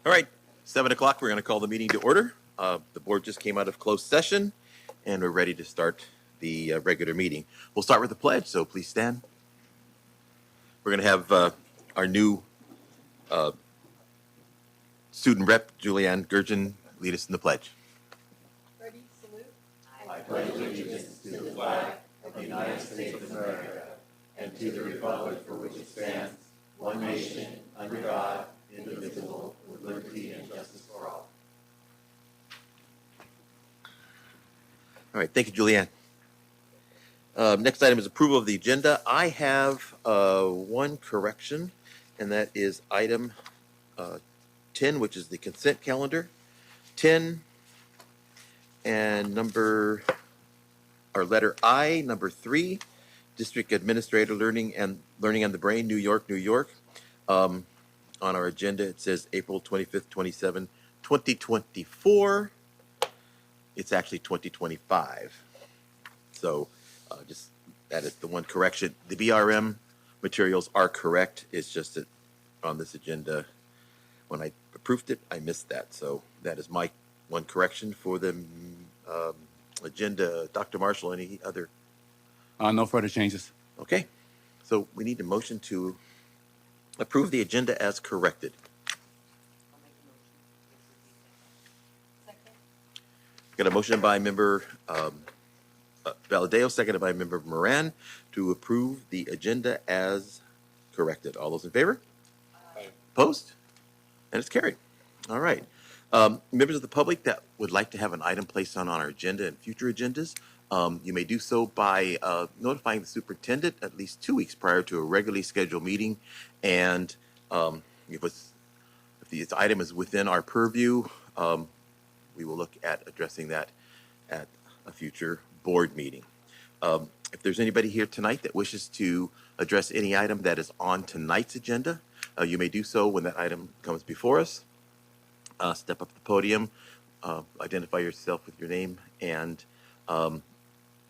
All right, 7 o'clock, we're going to call the meeting to order. The board just came out of closed session, and we're ready to start the regular meeting. We'll start with the pledge, so please stand. We're going to have our new student rep, Julianne Gurgen, lead us in the pledge. Ready, salute. I pledge allegiance to the flag of the United States of America and to the republic for which it stands, one nation, under God, indivisible, with liberty and justice for all. All right, thank you, Julianne. Next item is approval of the agenda. I have one correction, and that is item 10, which is the consent calendar. 10 and letter I, number 3, District Administrator Learning on the Brain, New York, New York. On our agenda, it says April 25th, 2024. It's actually 2025. So just that is the one correction. The BRM materials are correct. It's just that on this agenda, when I approved it, I missed that. So that is my one correction for the agenda. Dr. Marshall, any other? No further changes. Okay. So we need a motion to approve the agenda as corrected. I'll make a motion. Second. Got a motion by member Valadeo, seconded by member Moran, to approve the agenda as corrected. All those in favor? Aye. Opposed? And it's carried. All right. Members of the public that would like to have an item placed on our agenda and future agendas, you may do so by notifying the superintendent at least 2 weeks prior to a regularly scheduled meeting. And if this item is within our purview, we will look at addressing that at a future board meeting. If there's anybody here tonight that wishes to address any item that is on tonight's agenda, you may do so when that item comes before us. Step up to the podium, identify yourself with your name, and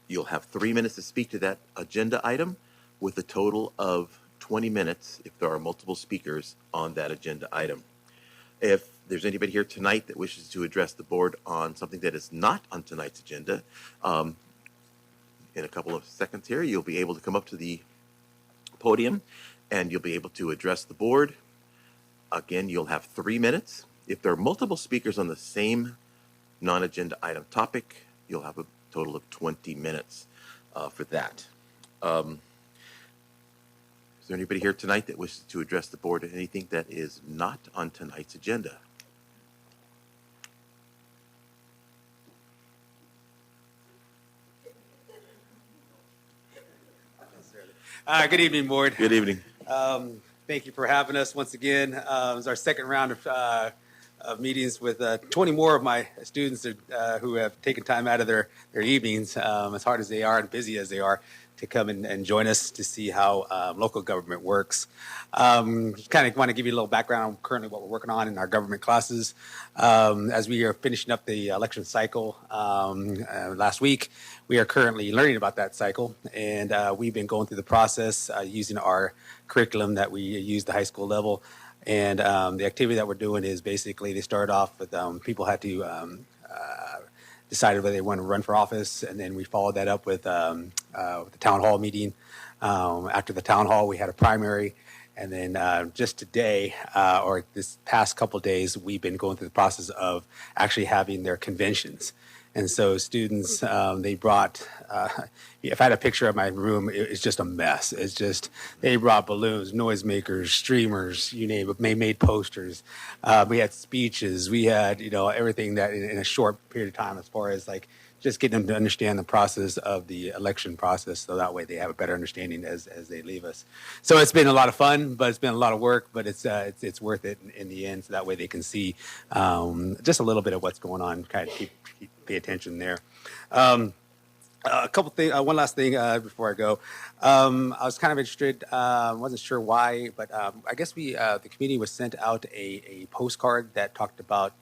you'll have 3 minutes to speak to that agenda item, with a total of 20 minutes if there are multiple speakers on that agenda item. If there's anybody here tonight that wishes to address the board on something that is not on tonight's agenda, in a couple of seconds here, you'll be able to come up to the podium and you'll be able to address the board. Again, you'll have 3 minutes. If there are multiple speakers on the same non-agenda item topic, you'll have a total of 20 minutes for that. Is there anybody here tonight that wishes to address the board on anything that is not on tonight's agenda? Good evening, board. Good evening. Thank you for having us once again. It's our second round of meetings with 20 more of my students who have taken time out of their evenings, as hard as they are and busy as they are, to come and join us to see how local government works. Just kind of want to give you a little background on currently what we're working on in our government classes. As we are finishing up the election cycle last week, we are currently learning about that cycle, and we've been going through the process using our curriculum that we use at the high school level. And the activity that we're doing is basically they start off with people had to decide whether they want to run for office, and then we followed that up with the town hall meeting. After the town hall, we had a primary, and then just today, or this past couple of days, we've been going through the process of actually having their conventions. And so students, they brought, if I had a picture of my room, it's just a mess. It's just, they brought balloons, noisemakers, streamers, you name it. They made posters. We had speeches. We had, everything that in a short period of time, as far as like just getting them to understand the process of the election process, so that way they have a better understanding as they leave us. So it's been a lot of fun, but it's been a lot of work, but it's worth it in the end, so that way they can see just a little bit of what's going on, kind of pay attention there. A couple things. One last thing before I go. I was kind of interested. Wasn't sure why, but I guess the committee was sent out a postcard that talked about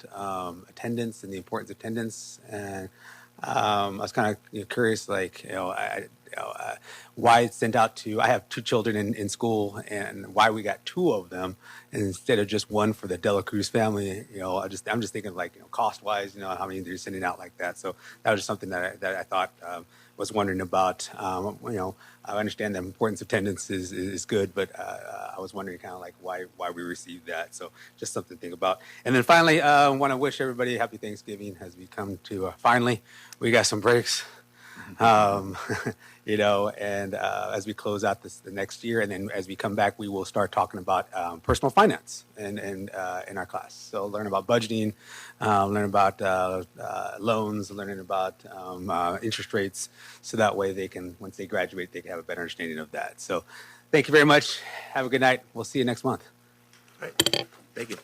attendance and the importance of attendance. And I was kind of curious, like, why it's sent out to. I have two children in school, and why we got two of them instead of just one for the Dela Cruz family. I'm just thinking like cost wise, how many they're sending out like that. So that was just something that I thought was wondering about. I understand the importance of attendance is good, but I was wondering kind of like why we received that. So just something to think about. And then finally, I want to wish everybody happy Thanksgiving as we come to finally we got some breaks. um, and as we close out the next year, and then as we come back, we will start talking about personal finance and in our class. So learn about budgeting, learn about loans, learning about interest rates, so that way they can, once they graduate, they can have a better understanding of that. So thank you very much. Have a good night. We'll see you next month. All right. Thank you.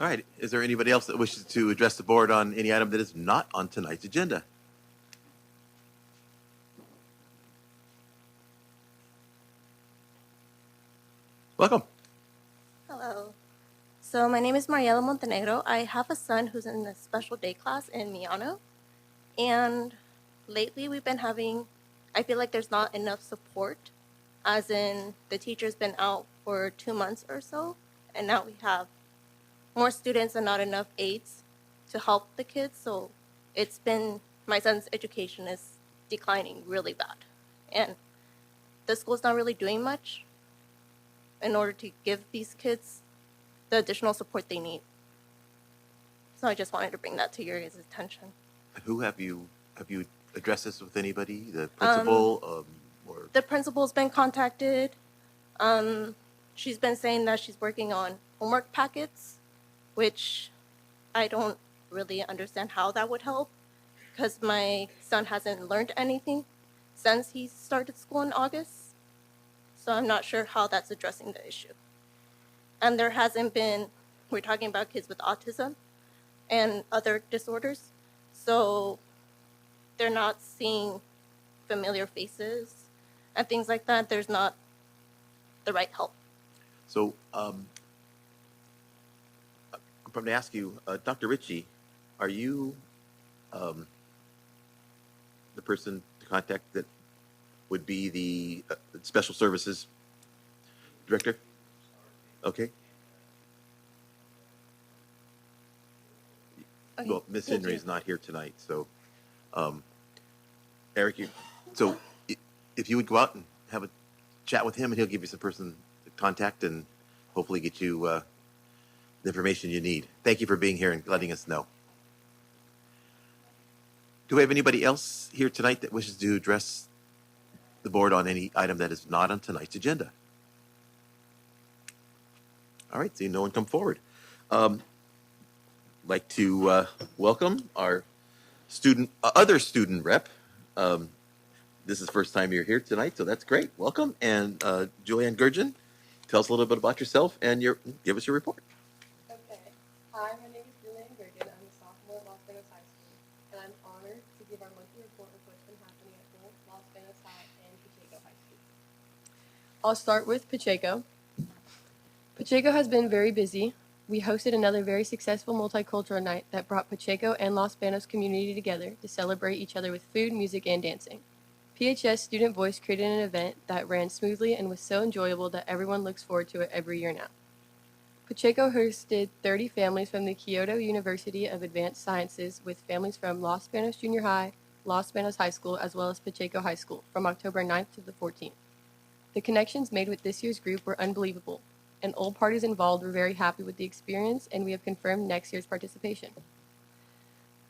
All right. Is there anybody else that wishes to address the board on any item that is not on tonight's agenda? Welcome. Hello. So my name is Mariela Montenegro. I have a son who's in a special day class in Miano. And lately we've been having, I feel like there's not enough support, as in the teacher's been out for 2 months or so. And now we have more students and not enough aides to help the kids. So it's been, my son's education is declining really bad. And the school's not really doing much in order to give these kids the additional support they need. So I just wanted to bring that to your guys' attention. Who have you addressed this with anybody? The principal or The principal's been contacted. She's been saying that she's working on homework packets, which I don't really understand how that would help, because my son hasn't learned anything since he started school in August. So I'm not sure how that's addressing the issue. And there hasn't been, we're talking about kids with autism and other disorders, so they're not seeing familiar faces and things like that. There's not the right help. so I'm going to ask you, Dr. Ritchie, are you the person to contact that would be the special services director? Okay. Well, Ms. Henry is not here tonight, so Eric, if you would go out and have a chat with him, and he'll give you some person to contact and hopefully get you the information you need. Thank you for being here and letting us know. Do we have anybody else here tonight that wishes to address the board on any item that is not on tonight's agenda? All right, seeing no one come forward. Like to welcome our other student rep. This is the first time you're here tonight, so that's great. Welcome. And Julianne Gurgen, tell us a little bit about yourself and give us your report. Okay. Hi, my name is Julianne Gurgen. I'm a sophomore at Los Banos High School, and I'm honored to give our monthly report of what's been happening at both Los Banos High and Pacheco High School. I'll start with Pacheco. Pacheco has been very busy. We hosted another very successful multicultural night that brought Pacheco and Los Banos community together to celebrate each other with food, music, and dancing. PHS Student Voice created an event that ran smoothly and was so enjoyable that everyone looks forward to it every year now. Pacheco hosted 30 families from the Kyoto University of Advanced Sciences with families from Los Banos Junior High, Los Banos High School, as well as Pacheco High School from October 9th to the 14th. The connections made with this year's group were unbelievable, and all parties involved were very happy with the experience, and we have confirmed next year's participation.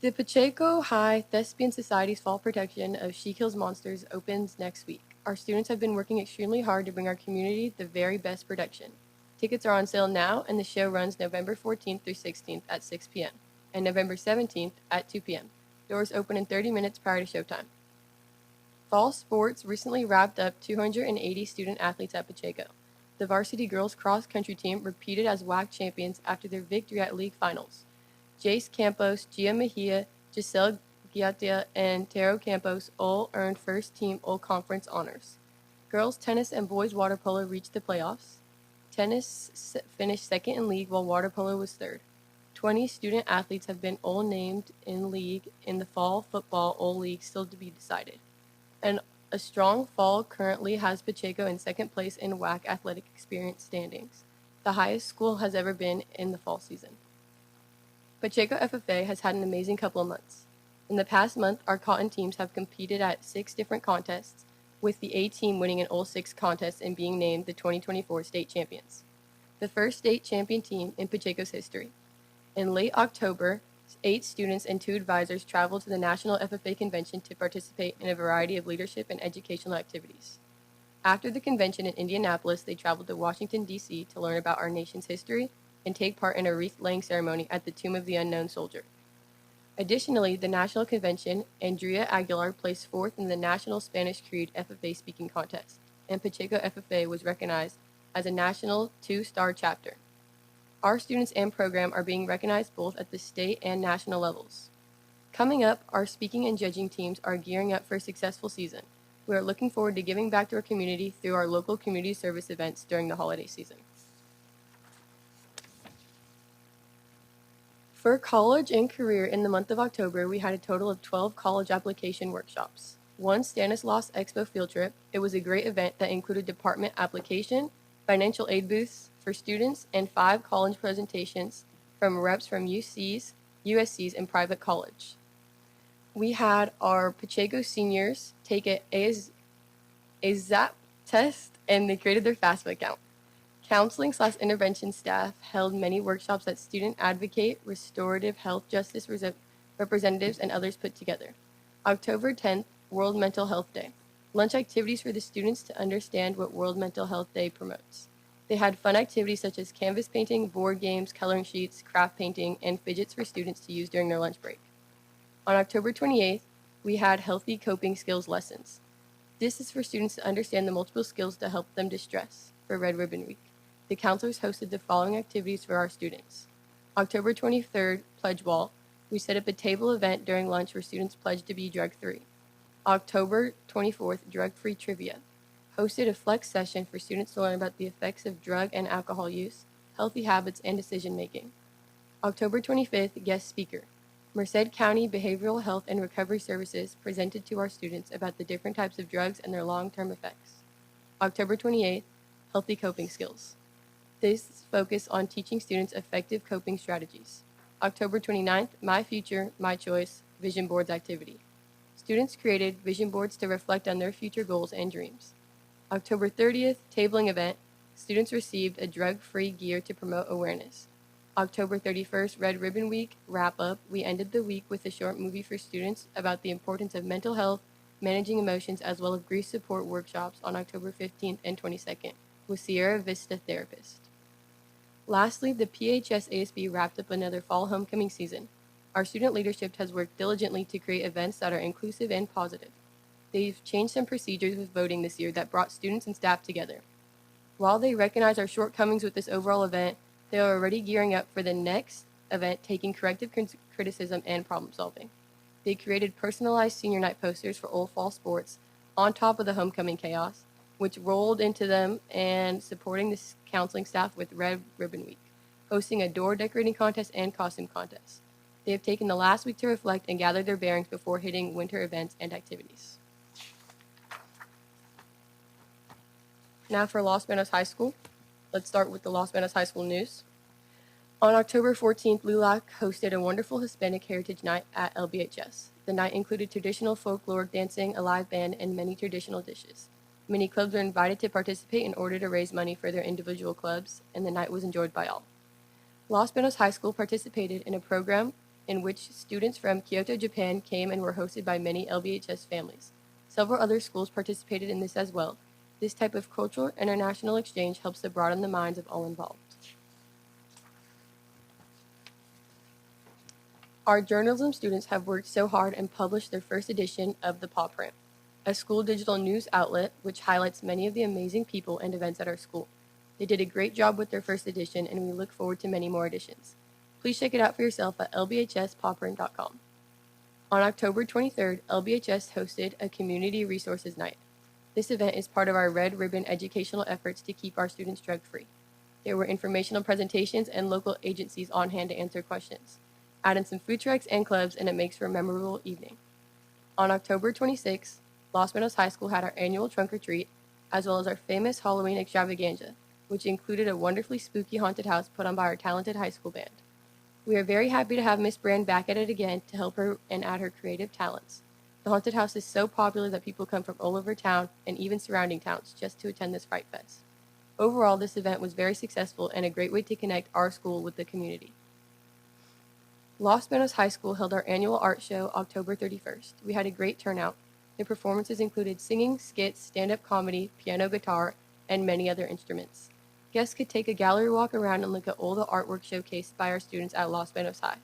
The Pacheco High Thespian Society's fall production of She Kills Monsters opens next week. Our students have been working extremely hard to bring our community the very best production. Tickets are on sale now, and the show runs November 14th through 16th at 6 p.m. and November 17th at 2 p.m. Doors open in 30 minutes prior to showtime. Fall sports recently wrapped up 280 student athletes at Pacheco. The varsity girls cross-country team repeated as WAC champions after their victory at league finals. Jace Campos, Gia Mejia, Giselle Giatia, and Taro Campos all earned first-team All-Conference honors. Girls tennis and boys water polo reached the playoffs. Tennis finished second in league while water polo was third. 20 student athletes have been all named in league in the Fall Football All League still to be decided. And a strong fall currently has Pacheco in second place in WAC athletic experience standings, the highest school has ever been in the fall season. Pacheco FFA has had an amazing couple of months. In the past month, our cotton teams have competed at 6 different contests, with the A team winning in all 6 contests and being named the 2024 state champions, the first state champion team in Pacheco's history. In late October, 8 students and 2 advisors traveled to the National FFA Convention to participate in a variety of leadership and educational activities. After the convention in Indianapolis, they traveled to Washington, D.C. to learn about our nation's history and take part in a wreath-laying ceremony at the Tomb of the Unknown Soldier. Additionally, the National Convention, Andrea Aguilar placed 4th in the National Spanish Creed FFA Speaking Contest, and Pacheco FFA was recognized as a National 2-Star chapter. Our students and program are being recognized both at the state and national levels. Coming up, our speaking and judging teams are gearing up for a successful season. We are looking forward to giving back to our community through our local community service events during the holiday season. For college and career in the month of October, we had a total of 12 college application workshops. 1 Stanislaus Expo field trip. It was a great event that included department application, financial aid booths for students, and 5 college presentations from reps from UCs, USCs, and private college. We had our Pacheco seniors take a ZAP test, and they created their FAFSA account. Counseling/intervention staff held many workshops that student advocate, restorative health justice representatives, and others put together. October 10th, World Mental Health Day. Lunch activities for the students to understand what World Mental Health Day promotes. They had fun activities such as canvas painting, board games, coloring sheets, craft painting, and fidgets for students to use during their lunch break. On October 28th, we had healthy coping skills lessons. This is for students to understand the multiple skills to help them distress for Red Ribbon Week. The counselors hosted the following activities for our students. October 23rd, Pledge Wall. We set up a table event during lunch where students pledged to be drug-free. October 24th, Drug-Free Trivia. Hosted a flex session for students to learn about the effects of drug and alcohol use, healthy habits, and decision-making. October 25th, Guest Speaker. Merced County Behavioral Health and Recovery Services presented to our students about the different types of drugs and their long-term effects. October 28th, Healthy Coping Skills. This focused on teaching students effective coping strategies. October 29th, My Future, My Choice, Vision Boards activity. Students created vision boards to reflect on their future goals and dreams. October 30th, Tabling event. Students received a drug-free gear to promote awareness. October 31st, Red Ribbon Week, wrap-up. We ended the week with a short movie for students about the importance of mental health, managing emotions, as well as grief support workshops on October 15th and 22nd with Sierra Vista Therapist. Lastly, the PHS-ASB wrapped up another fall homecoming season. Our student leadership has worked diligently to create events that are inclusive and positive. They've changed some procedures with voting this year that brought students and staff together. While they recognize our shortcomings with this overall event, they are already gearing up for the next event, taking corrective criticism and problem solving. They created personalized senior night posters for all fall sports on top of the homecoming chaos, which rolled into them, and supporting the counseling staff with Red Ribbon Week, hosting a door decorating contest and costume contest. They have taken the last week to reflect and gather their bearings before hitting winter events and activities. Now for Los Banos High School. Let's start with the Los Banos High School news. On October 14th, LULAC hosted a wonderful Hispanic Heritage Night at LBHS. The night included traditional folklore, dancing, a live band, and many traditional dishes. Many clubs were invited to participate in order to raise money for their individual clubs, and the night was enjoyed by all. Los Banos High School participated in a program in which students from Kyoto, Japan came and were hosted by many LBHS families. Several other schools participated in this as well. This type of cultural international exchange helps to broaden the minds of all involved. Our journalism students have worked so hard and published their first edition of the Paw Print, a school digital news outlet which highlights many of the amazing people and events at our school. They did a great job with their first edition, and we look forward to many more editions. Please check it out for yourself at lbhspawprint.com. On October 23rd, LBHS hosted a Community Resources Night. This event is part of our Red Ribbon educational efforts to keep our students drug-free. There were informational presentations and local agencies on hand to answer questions. Add in some food trucks and clubs, and it makes for a memorable evening. On October 26th, Los Menos High School had our annual trunk or treat, as well as our famous Halloween extravaganza, which included a wonderfully spooky haunted house put on by our talented high school band. We are very happy to have Miss Brand back at it again to help her and add her creative talents. The haunted house is so popular that people come from all over town and even surrounding towns just to attend this Fright Fest. Overall, this event was very successful and a great way to connect our school with the community. Los Menos High School held our annual art show October 31st. We had a great turnout. The performances included singing, skits, stand-up comedy, piano, guitar, and many other instruments. Guests could take a gallery walk around and look at all the artwork showcased by our students at Los Menos High.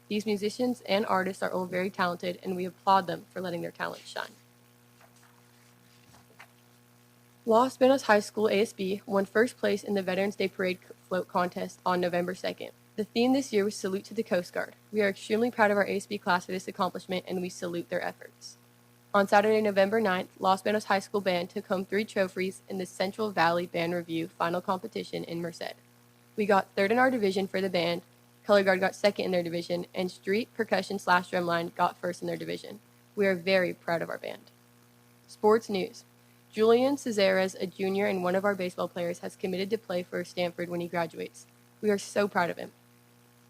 These musicians and artists are all very talented, and we applaud them for letting their talents shine. Los Menos High School ASB won first place in the Veterans Day Parade Float Contest on November 2nd. The theme this year was Salute to the Coast Guard. We are extremely proud of our ASB class for this accomplishment, and we salute their efforts. On Saturday, November 9th, Los Menos High School Band took home 3 trophies in the Central Valley Band Review Final Competition in Merced. We got 3rd in our division for the band, Color Guard got 2nd in their division, and Street Percussion / Drumline got 1st in their division. We are very proud of our band. Sports news. Julian Cesares, a junior and one of our baseball players, has committed to play for Stanford when he graduates. We are so proud of him.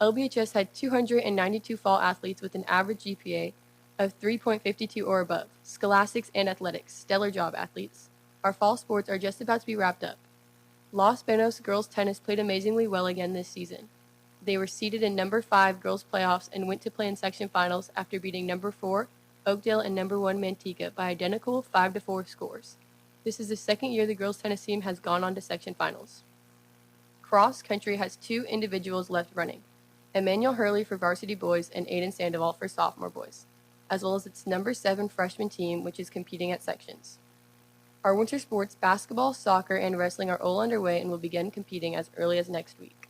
LBHS had 292 fall athletes with an average GPA of 3.52 or above. Scholastics and athletics, stellar job, athletes. Our fall sports are just about to be wrapped up. Los Menos girls tennis played amazingly well again this season. They were seeded in number 5 girls playoffs and went to play in section finals after beating number 4 Oakdale and number 1 Manteca by identical 5-4 scores. This is the second year the girls tennis team has gone on to section finals. Cross country has 2 individuals left running. Emmanuel Hurley for varsity boys and Aiden Sandoval for sophomore boys, as well as its number 7 freshman team, which is competing at sections. Our winter sports, basketball, soccer, and wrestling are all underway and will begin competing as early as next week.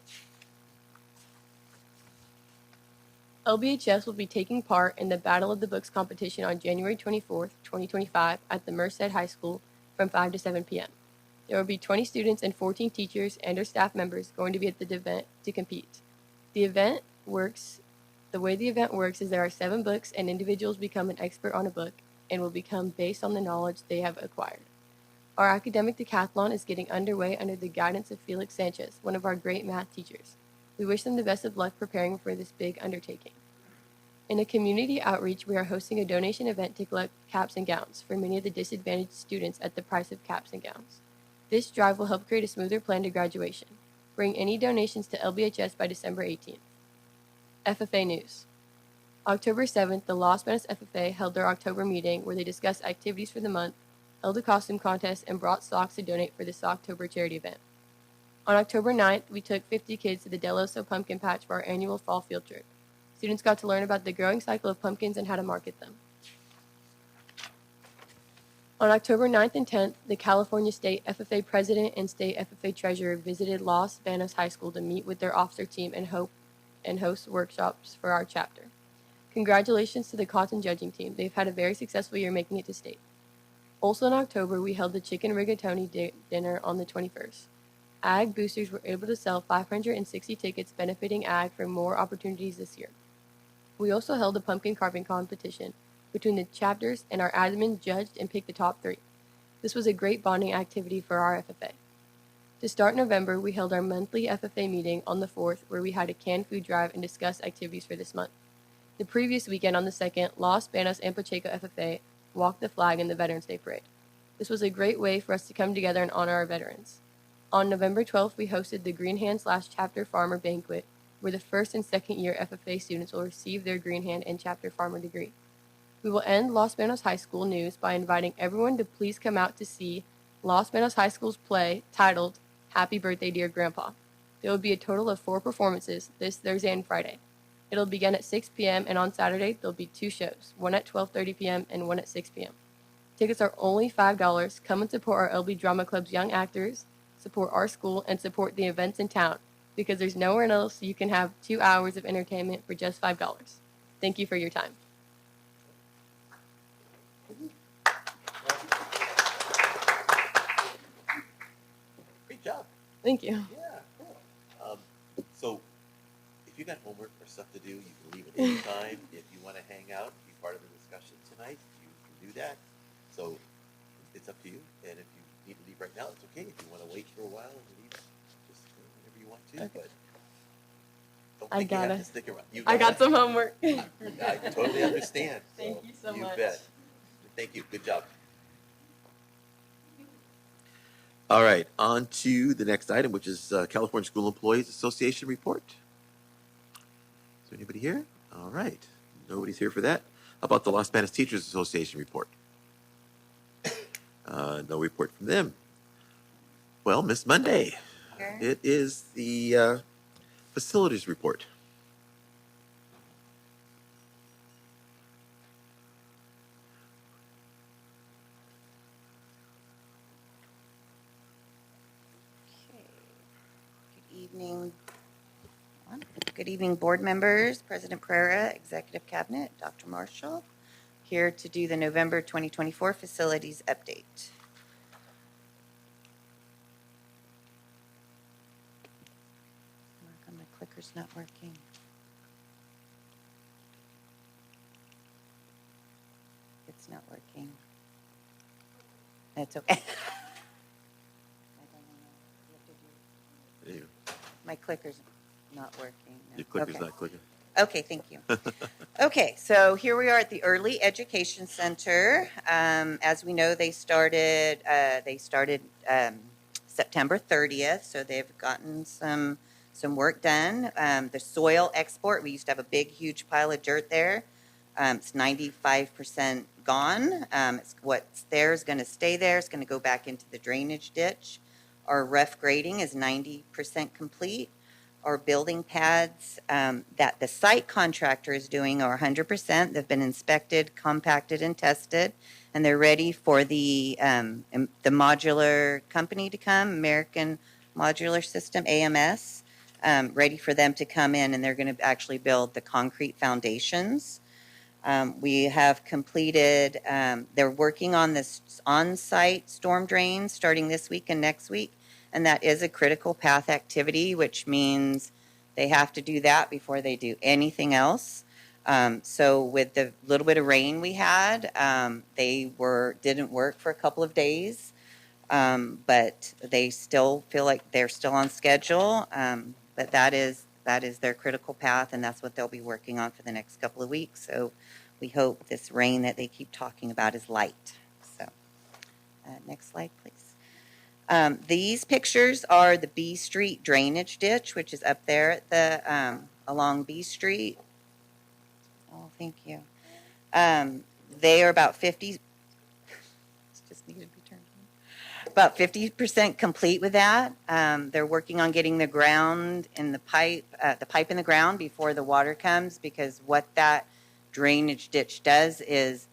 LBHS will be taking part in the Battle of the Books competition on January 24th, 2025 at the Merced High School from 5 to 7 p.m. There will be 20 students and 14 teachers and or staff members going to be at the event to compete. The way the event works is there are 7 books and individuals become an expert on a book and will become based on the knowledge they have acquired. Our academic decathlon is getting underway under the guidance of Felix Sanchez, one of our great math teachers. We wish them the best of luck preparing for this big undertaking. In a community outreach, we are hosting a donation event to collect caps and gowns for many of the disadvantaged students at the price of caps and gowns. This drive will help create a smoother plan to graduation. Bring any donations to LBHS by December 18th. FFA News. October 7th, the Los Menos FFA held their October meeting where they discussed activities for the month, held a costume contest, and brought socks to donate for this October charity event. On October 9th, we took 50 kids to the Del Oso Pumpkin Patch for our annual fall field trip. Students got to learn about the growing cycle of pumpkins and how to market them. On October 9th and 10th, the California State FFA President and State FFA Treasurer visited Los Menos High School to meet with their officer team and host workshops for our chapter. Congratulations to the Cotton judging team. They've had a very successful year making it to state. Also in October, we held the Chicken Rigatoni dinner on the 21st. Ag boosters were able to sell 560 tickets benefiting Ag for more opportunities this year. We also held a pumpkin carving competition between the chapters, and our admin judged and picked the top 3. This was a great bonding activity for our FFA. To start November, we held our monthly FFA meeting on the 4th, where we had a canned food drive and discussed activities for this month. The previous weekend on the 2nd, Los Banos and Pacheco FFA walked the flag in the Veterans Day Parade. This was a great way for us to come together and honor our veterans. On November 12th, we hosted the Green Hand / Chapter Farmer Banquet, where the first and second year FFA students will receive their Green Hand and Chapter Farmer degree. We will end Los Menos High School news by inviting everyone to please come out to see Los Menos High School's play titled Happy Birthday, Dear Grandpa. There will be a total of 4 performances this Thursday and Friday. It'll begin at 6 p.m. and on Saturday there'll be 2 shows, one at 12:30 p.m. and one at 6 p.m. Tickets are only $5. Come and support our LB Drama Club's young actors, support our school, and support the events in town, because there's nowhere else you can have 2 hours of entertainment for just $5. Thank you for your time. Great job. Thank you. Yeah, cool. stuff to do. You can leave at any time. If you want to hang out, be part of the discussion tonight, you can do that. So it's up to you. And if you need to leave right now, it's okay. If you want to wait for a while and leave, just whenever you want to. Okay. But don't I think you have gotta- to stick around. You I got it. some homework. I totally understand. Thank you so You much. bet. Thank you. Good job. All right, on to the next item, which is California School Employees Association report. Is there anybody here? All right, nobody's here for that. How about the Los Banos Teachers Association report? No report from them. Well, Miss Monday, it is the facilities report. Evening. Good evening, board members, President Pereira, Executive Cabinet, Dr. Marshall, here to do the November 2024 facilities update. How come my clicker's not working? It's not working. It's okay. My clicker's not working. No. Your clicker's Okay. not clicking. Okay, thank you. Okay, so here we are at the Early Education Center. As we know, they started September 30th, so they've gotten some work done. The soil export, we used to have a big, huge pile of dirt there. It's 95% gone. It's what's there is going to stay there. It's going to go back into the drainage ditch. Our rough grading is 90% complete. Our building pads that the site contractor is doing are 100%. They've been inspected, compacted, and tested, and they're ready for the modular company to come, American Modular System, AMS, ready for them to come in, and they're going to actually build the concrete foundations. We have completed, they're working on this on-site storm drains starting this week and next week. And that is a critical path activity, which means they have to do that before they do anything else. So with the little bit of rain we had, they didn't work for a couple of days, but they still feel like they're still on schedule. But that is their critical path, and that's what they'll be working on for the next couple of weeks. So we hope this rain that they keep talking about is light. So next slide, please. These pictures are the B Street drainage ditch, which is up there at the along B Street. Oh, thank you. They are about 50. Just needed to be turned on. About 50% complete with that. They're working on getting the ground in the pipe in the ground before the water comes, because what that drainage ditch does is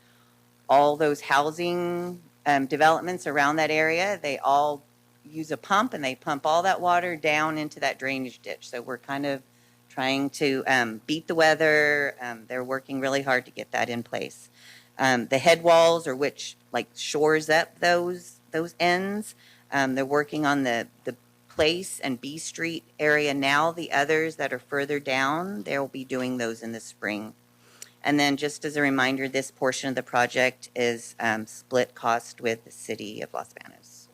all those housing developments around that area, they all use a pump, and they pump all that water down into that drainage ditch. So we're kind of trying to beat the weather. They're working really hard to get that in place. The head walls, or which like shores up those ends, they're working on the Place and B Street area now. The others that are further down, they'll be doing those in the spring. And then just as a reminder, this portion of the project is split cost with the city of Los Banos.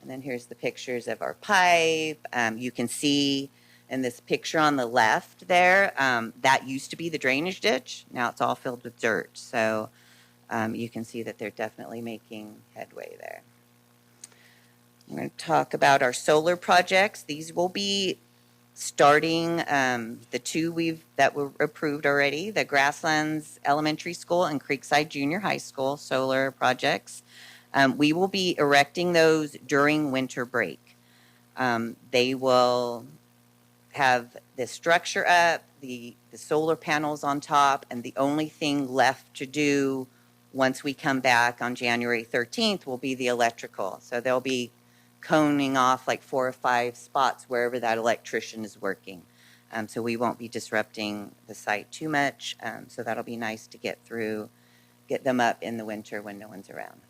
And then here's the pictures of our pipe. You can see in this picture on the left there, that used to be the drainage ditch. Now it's all filled with dirt. So you can see that they're definitely making headway there. I'm going to talk about our solar projects. These will be starting the two that were approved already, the Grasslands Elementary School and Creekside Junior High School solar projects. We will be erecting those during winter break. They will have the structure up, the solar panels on top, and the only thing left to do once we come back on January 13th will be the electrical. So they'll be coning off like 4 or 5 spots wherever that electrician is working. So we won't be disrupting the site too much. So that'll be nice to get them up in the winter when no one's around.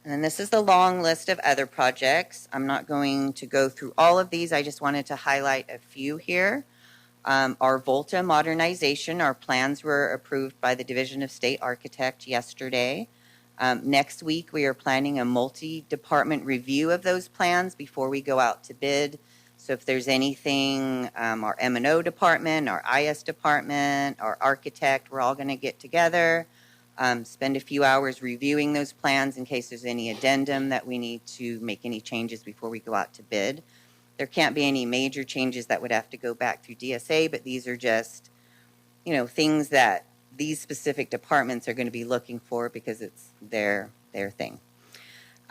And then this is the long list of other projects. I'm not going to go through all of these. I just wanted to highlight a few here. Our Volta modernization, our plans were approved by the Division of State Architect yesterday. Next week, we are planning a multi-department review of those plans before we go out to bid. So if there's anything, our M&O department, our IS department, our architect, we're all going to get together, spend a few hours reviewing those plans in case there's any addendum that we need to make any changes before we go out to bid. There can't be any major changes that would have to go back through DSA, but these are just, things that these specific departments are going to be looking for because it's their thing.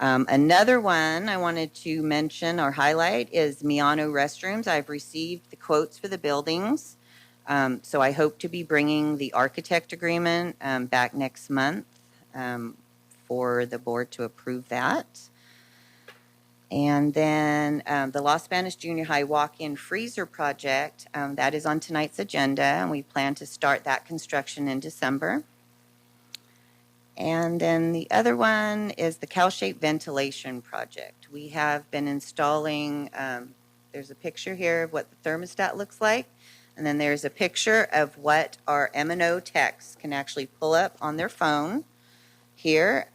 Another one I wanted to mention or highlight is Miano restrooms. I've received the quotes for the buildings. So I hope to be bringing the architect agreement back next month for the board to approve that. And then the Los Spanish Junior High walk-in freezer project, that is on tonight's agenda, and we plan to start that construction in December. And then the other one is the cow-shaped ventilation project. We have been installing, there's a picture here of what the thermostat looks like, and then there's a picture of what our M&O techs can actually pull up on their phone. Here,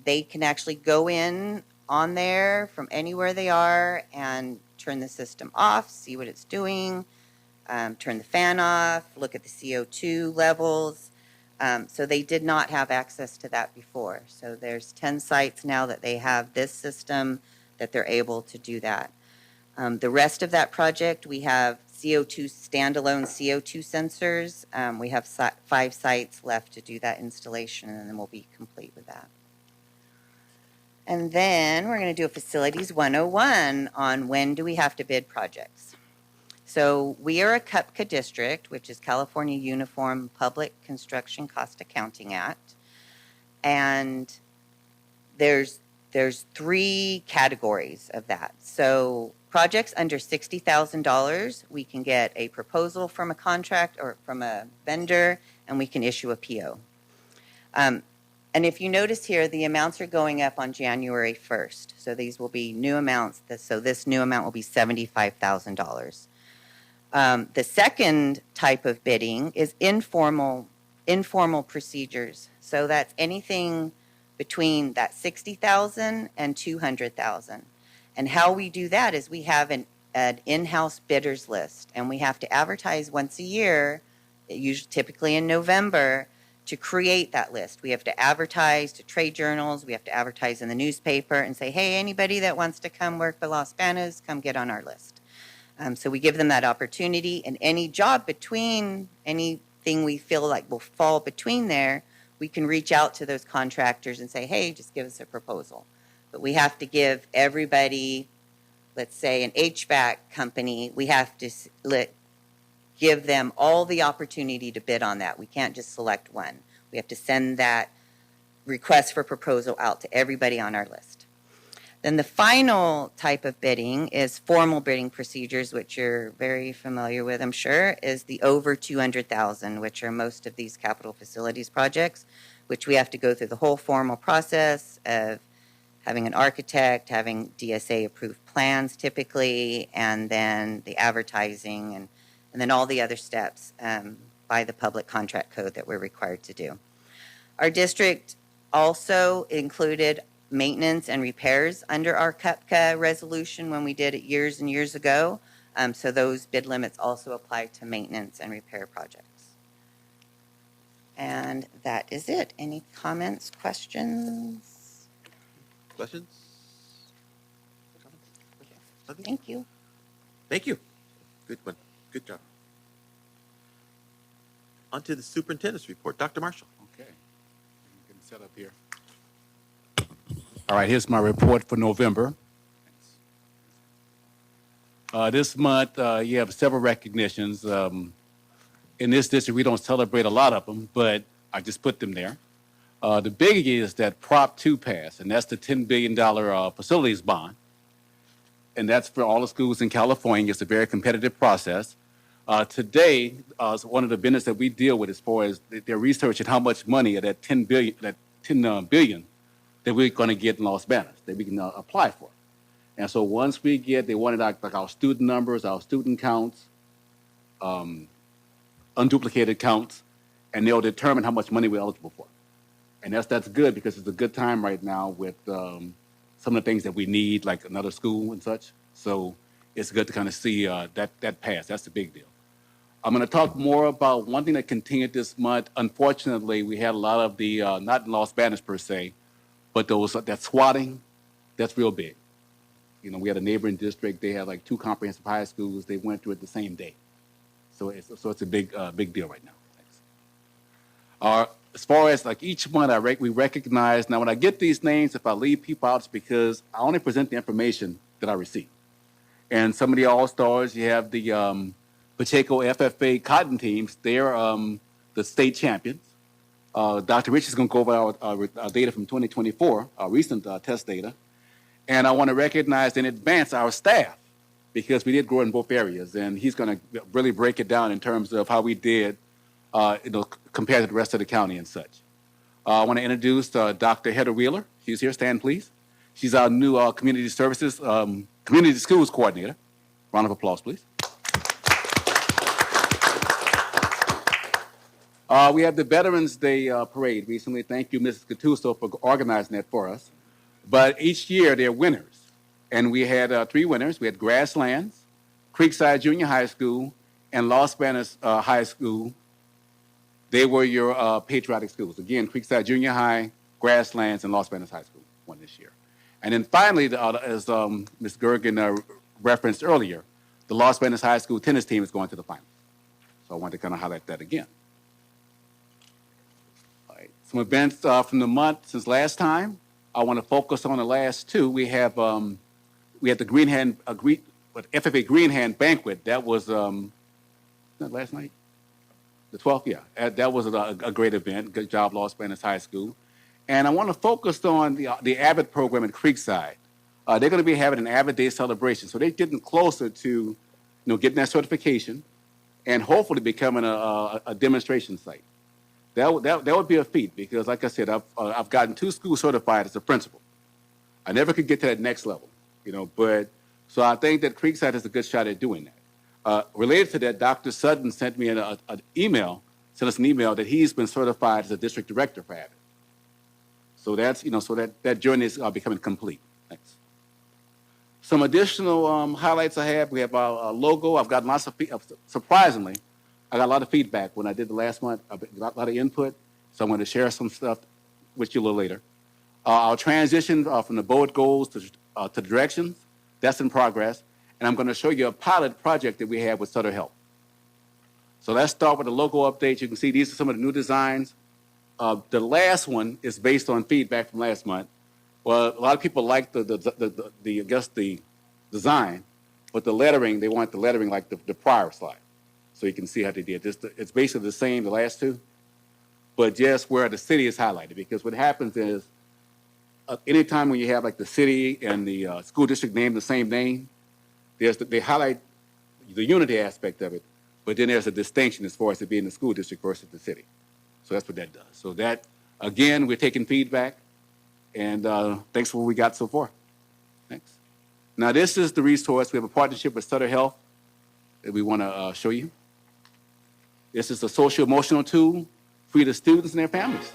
they can actually go in on there from anywhere they are and turn the system off, see what it's doing, turn the fan off, look at the CO2 levels. So they did not have access to that before. So there's 10 sites now that they have this system that they're able to do that. The rest of that project, we have standalone CO2 sensors. We have 5 sites left to do that installation, and then we'll be complete with that. And then we're going to do a Facilities 101 on when do we have to bid projects. So we are a CUPCA district, which is California Uniform Public Construction Cost Accounting Act. And there's 3 categories of that. So projects under $60,000, we can get a proposal from a contract or from a vendor, and we can issue a PO. And if you notice here, the amounts are going up on January 1st. So these will be new amounts. So this new amount will be $75,000. The second type of bidding is informal procedures. So that's anything between that $60,000 and $200,000. And how we do that is we have an in-house bidders list, and we have to advertise once a year, usually typically in November, to create that list. We have to advertise to trade journals. We have to advertise in the newspaper and say, hey, anybody that wants to come work for Los Banas, come get on our list. So we give them that opportunity, and any job between, anything we feel like will fall between there, we can reach out to those contractors and say, hey, just give us a proposal. But we have to give everybody, let's say an HVAC company, we have to give them all the opportunity to bid on that. We can't just select one. We have to send that request for proposal out to everybody on our list. Then the final type of bidding is formal bidding procedures, which you're very familiar with, I'm sure, is the over $200,000, which are most of these capital facilities projects, which we have to go through the whole formal process of having an architect, having DSA approved plans typically, and then the advertising and then all the other steps by the public contract code that we're required to do. Our district also included maintenance and repairs under our CUPCA resolution when we did it years and years ago. So those bid limits also apply to maintenance and repair projects. And that is it. Any comments, questions? Questions? Nothing? Thank you. Thank you. Good one. Good job. On to the superintendent's report. Dr. Marshall. Okay. Getting set up here. All right, here's my report for November. This month, you have several recognitions. In this district, we don't celebrate a lot of them, but I just put them there. The biggie is that Prop 2 passed, and that's the $10 billion facilities bond. And that's for all the schools in California. It's a very competitive process. Today, one of the business that we deal with as far as they're researching how much money of that $10 billion that we're going to get in Los Banas, that we can apply for. And so once we get, they wanted our student numbers, our student counts, unduplicated counts, and they'll determine how much money we're eligible for. And that's good because it's a good time right now with some of the things that we need, like another school and such. So it's good to kind of see that pass. That's the big deal. I'm going to talk more about one thing that continued this month. Unfortunately, we had a lot of the, not lost banners per se, but that swatting, that's real big. You know, we had a neighboring district. They had like 2 comprehensive high schools. They went through it the same day. So it's a big deal right now. Thanks. As far as like each month, we recognize, now when I get these names, if I leave people out, it's because I only present the information that I receive. And some of the all-stars, you have the Pacheco FFA cotton teams. They're the state champions. Dr. Rich is going to go over our data from 2024, our recent test data. And I want to recognize in advance our staff because we did grow in both areas. And he's going to really break it down in terms of how we did, compared to the rest of the county and such. I want to introduce Dr. Heather Wheeler. She's here. Stand, please. She's our new community services, community schools coordinator. Round of applause, please. We have the Veterans Day parade recently. Thank you, Mrs. Gattuso, for organizing that for us. But each year, they're winners. And we had 3 winners. We had Grasslands, Creekside Junior High School, and Los Banos High School. They were your patriotic schools. Again, Creekside Junior High, Grasslands, and Los Banos High School won this year. And then finally, as Ms. Gergen referenced earlier, the Los Banos High School tennis team is going to the finals. So I wanted to kind of highlight that again. All right. Some events from the month since last time. I want to focus on the last 2. We had the FFA Green Hand Banquet. That was last night? The 12th, yeah. That was a great event. Good job, Los Banos High School. And I want to focus on the Avid program at Creekside. They're going to be having an Avid Day celebration. So they're getting closer to getting that certification and hopefully becoming a demonstration site. That would be a feat because, like I said, I've gotten 2 schools certified as a principal. I never could get to that next level, but so I think that Creekside has a good shot at doing that. Related to that, Dr. Sutton sent me sent us an email that he's been certified as a district director for Avid. So that's, so that journey is becoming complete. Thanks. Some additional highlights I have. We have our logo. I've gotten lots of, surprisingly, I got a lot of feedback when I did the last month. I got a lot of input. So I'm going to share some stuff with you a little later. Our transition from the bold goals to directions, that's in progress. And I'm going to show you a pilot project that we have with Sutter Health. So let's start with the logo update. You can see these are some of the new designs. The last one is based on feedback from last month. Well, a lot of people like the design, but the lettering, they want the lettering like the prior slide. So you can see how they did this. It's basically the same, the last 2, but just where the city is highlighted. Because what happens is, anytime when you have like the city and the school district name the same name, they highlight the unity aspect of it, but then there's a distinction as far as it being the school district versus the city. So that's what that does. So that, again, we're taking feedback, and thanks for what we got so far. Thanks. Now, this is the resource. We have a partnership with Sutter Health that we want to show you. This is a social-emotional tool for the students and their families.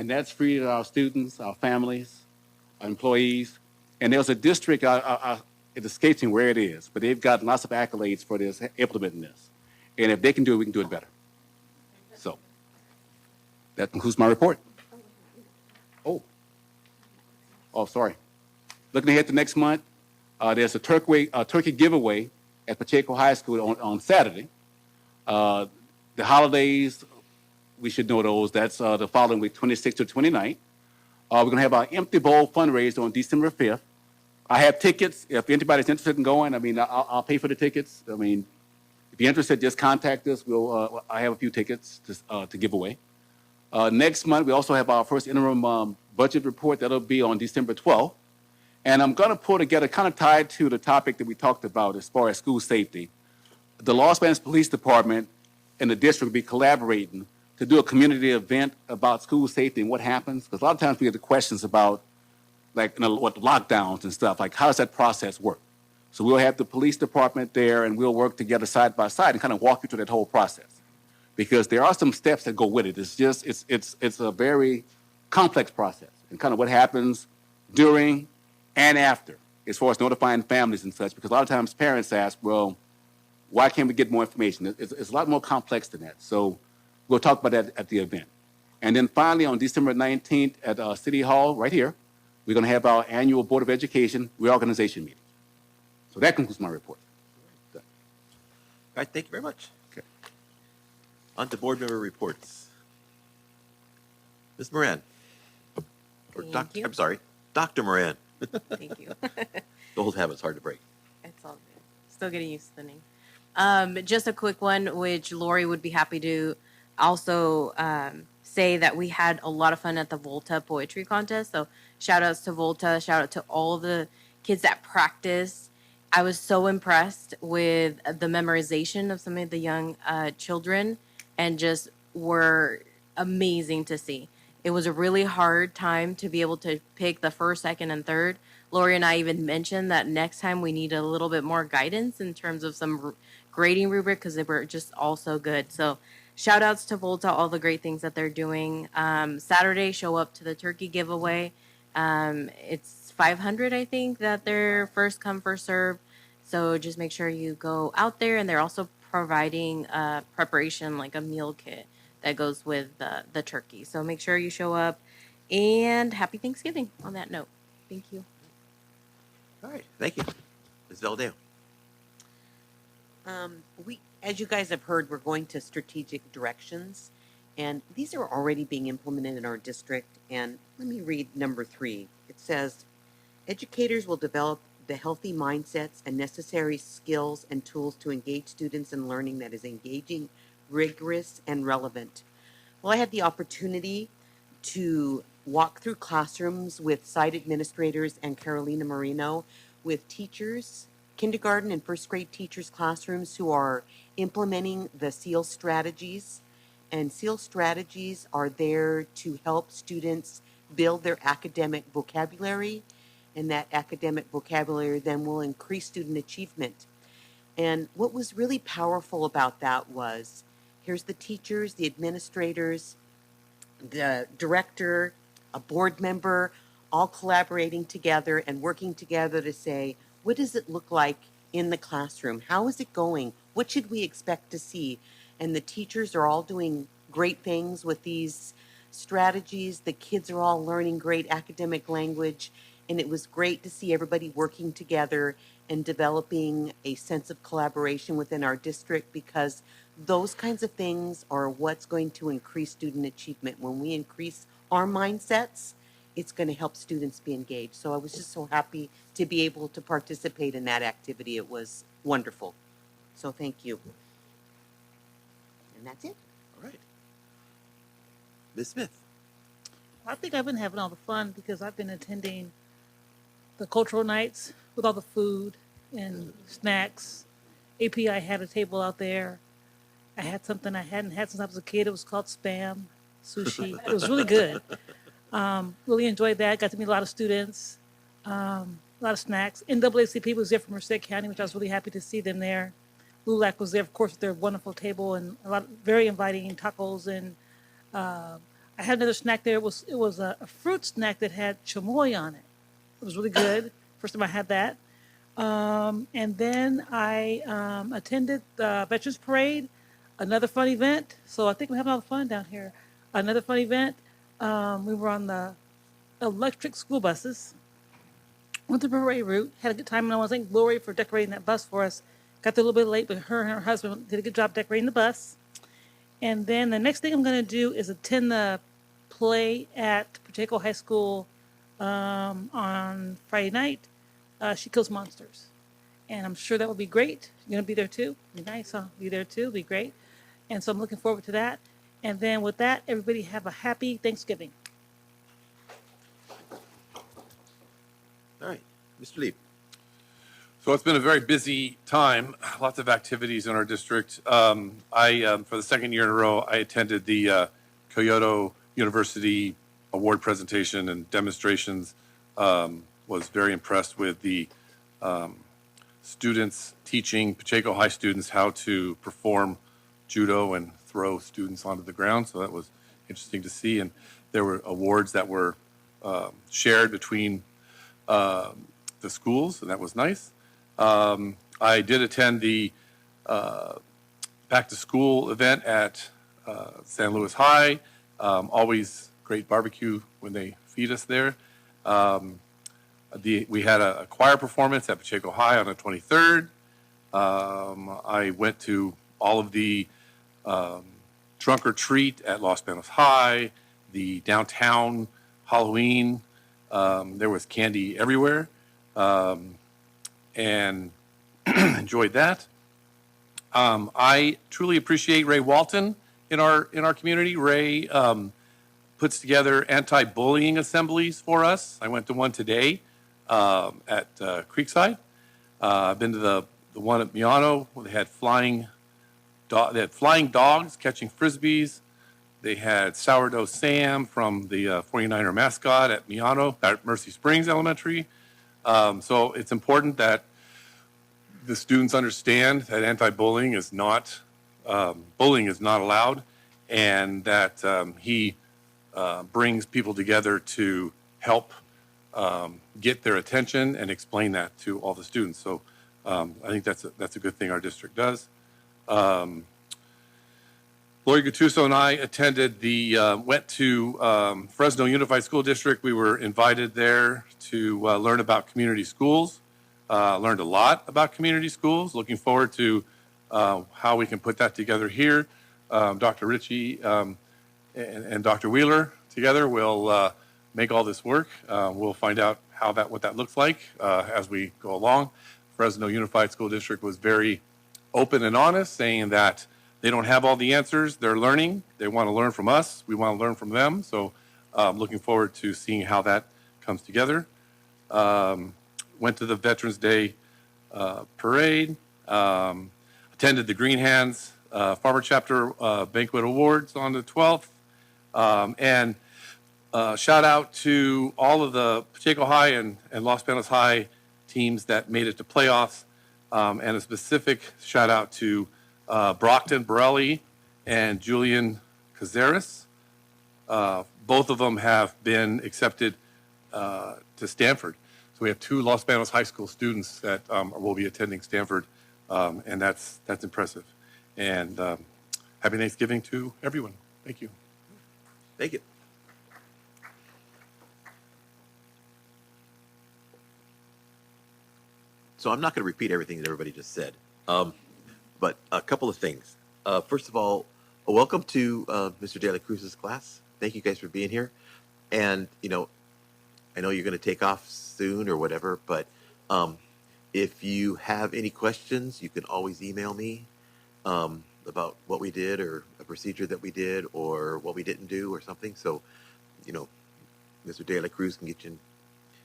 and that's free to our students, our families, our employees. And there's a district, it escapes me where it is, but they've got lots of accolades for this, implementing this. And if they can do it, we can do it better. So that concludes my report. Oh, sorry. Looking ahead to next month, there's a turkey giveaway at Pacheco High School on Saturday. The holidays, we should know those. That's the following week, 26th to 29th. We're going to have our Empty Bowl fundraiser on December 5th. I have tickets. If anybody's interested in going, I mean, I'll pay for the tickets. I mean, if you're interested, just contact us. I have a few tickets to give away. Next month, we also have our first interim budget report. That'll be on December 12th. And I'm going to pull together, kind of tied to the topic that we talked about as far as school safety. The Los Angeles Police Department and the district will be collaborating to do a community event about school safety and what happens. Because a lot of times we get the questions about, like, what lockdowns and stuff. Like, how does that process work? So we'll have the police department there, and we'll work together side by side and kind of walk you through that whole process. Because there are some steps that go with it. It's just, it's a very complex process, and kind of what happens during and after, as far as notifying families and such. Because a lot of times parents ask, well, why can't we get more information? It's a lot more complex than that. So we'll talk about that at the event. And then finally, on December 19th at City Hall, right here, we're going to have our annual Board of Education reorganization meeting. So that concludes my report. All right, thank you very much. Okay. On to board member reports. Ms. Moran. Or Thank you. I'm sorry, Dr. Moran. Thank you. The old habit's hard to break. It's all good. Still getting used to the name. Just a quick one, which Lori would be happy to also say that we had a lot of fun at the Volta Poetry Contest. So shout outs to Volta. Shout out to all the kids that practiced. I was so impressed with the memorization of some of the young children, and just were amazing to see. It was a really hard time to be able to pick the first, second, and third. Lori and I even mentioned that next time we need a little bit more guidance in terms of some grading rubric, because they were just all so good. So shout outs to Volta, all the great things that they're doing. Saturday, show up to the turkey giveaway. It's 500, I think, that they're first come, first serve. So just make sure you go out there. And they're also providing preparation, like a meal kit that goes with the turkey. So make sure you show up. And happy Thanksgiving on that note. Thank you. All right, thank you. Ms. Veldale. As you guys have heard, we're going to strategic directions, and these are already being implemented in our district. And let me read number 3. It says, educators will develop the healthy mindsets and necessary skills and tools to engage students in learning that is engaging, rigorous, and relevant. Well, I had the opportunity to walk through classrooms with site administrators and Carolina Marino with teachers, kindergarten and first grade teachers' classrooms who are implementing the SEAL strategies. And SEAL strategies are there to help students build their academic vocabulary, and that academic vocabulary then will increase student achievement. And what was really powerful about that was, here's the teachers, the administrators, the director, a board member, all collaborating together and working together to say, what does it look like in the classroom? How is it going? What should we expect to see? And the teachers are all doing great things with these strategies. The kids are all learning great academic language. And it was great to see everybody working together and developing a sense of collaboration within our district, because those kinds of things are what's going to increase student achievement. When we increase our mindsets, it's going to help students be engaged. So I was just so happy to be able to participate in that activity. It was wonderful. So thank you. And that's it. All right. Ms. Smith. I think I've been having all the fun because I've been attending the cultural nights with all the food and snacks. API had a table out there. I had something I hadn't had since I was a kid. It was called Spam Sushi. It was really good. Really enjoyed that. Got to meet a lot of students, a lot of snacks. NAACP was there from Merced County, which I was really happy to see them there. LULAC was there, of course, with their wonderful table and a lot of very inviting tacos and I had another snack there. It was a fruit snack that had chamoy on it. It was really good. First time I had that. And then I attended the Veterans Parade, another fun event. So I think we're having a lot of fun down here. Another fun event. We were on the electric school buses. Went the parade route. Had a good time, and I want to thank Lori for decorating that bus for us. Got there a little bit late, but her and her husband did a good job decorating the bus. And then the next thing I'm going to do is attend the play at Pacheco High School on Friday night. She Kills Monsters. And I'm sure that will be great. You're going to be there too? Be nice, huh? Be there too. Be great. And so I'm looking forward to that. And then with that, everybody have a happy Thanksgiving. All right, Mr. Lee. So it's been a very busy time, lots of activities in our district. For the second year in a row, I attended the Kyoto University award presentation and demonstrations. Was very impressed with the students teaching Pacheco High students how to perform judo and throw students onto the ground. So that was interesting to see. And there were awards that were shared between the schools, and that was nice. I did attend the back to school event at San Luis High. Always great barbecue when they feed us there. We had a choir performance at Pacheco High on the 23rd. I went to all of the trunk or treat at Los Banos High, the downtown Halloween. There was candy everywhere, and enjoyed that. I truly appreciate Ray Walton in our community. Ray puts together anti-bullying assemblies for us. I went to one today at Creekside. I've been to the one at Miano where they had flying dogs catching frisbees. They had Sourdough Sam from the 49er mascot at Miano, at Mercy Springs Elementary. So it's important that the students understand that anti-bullying is not, bullying is not allowed, and that he brings people together to help get their attention and explain that to all the students. So I think that's a good thing our district does. Lori Gattuso and I attended went to Fresno Unified School District. We were invited there to learn about community schools. Learned a lot about community schools. Looking forward to how we can put that together here. Dr. Ritchie and Dr. Wheeler together will make all this work. We'll find out what that looks like as we go along. Fresno Unified School District was very open and honest, saying that they don't have all the answers. They're learning. They want to learn from us. We want to learn from them. So looking forward to seeing how that comes together. Went to the Veterans Day parade. Attended the Green Hands Farmer Chapter Banquet Awards on the 12th. And shout out to all of the Pacheco High and Los Banos High teams that made it to playoffs. And a specific shout out to Brockton Borelli and Julian Cazares. Both of them have been accepted to Stanford. So we have two Los Banos High School students that will be attending Stanford, and that's impressive. And happy Thanksgiving to everyone. Thank you. Thank you. So I'm not going to repeat everything that everybody just said, but a couple of things. First of all, welcome to Mr. De La Cruz's class. Thank you guys for being here. And, I know you're going to take off soon or whatever, but if you have any questions, you can always email me about what we did or a procedure that we did or what we didn't do or something. So, Mr. De La Cruz can get you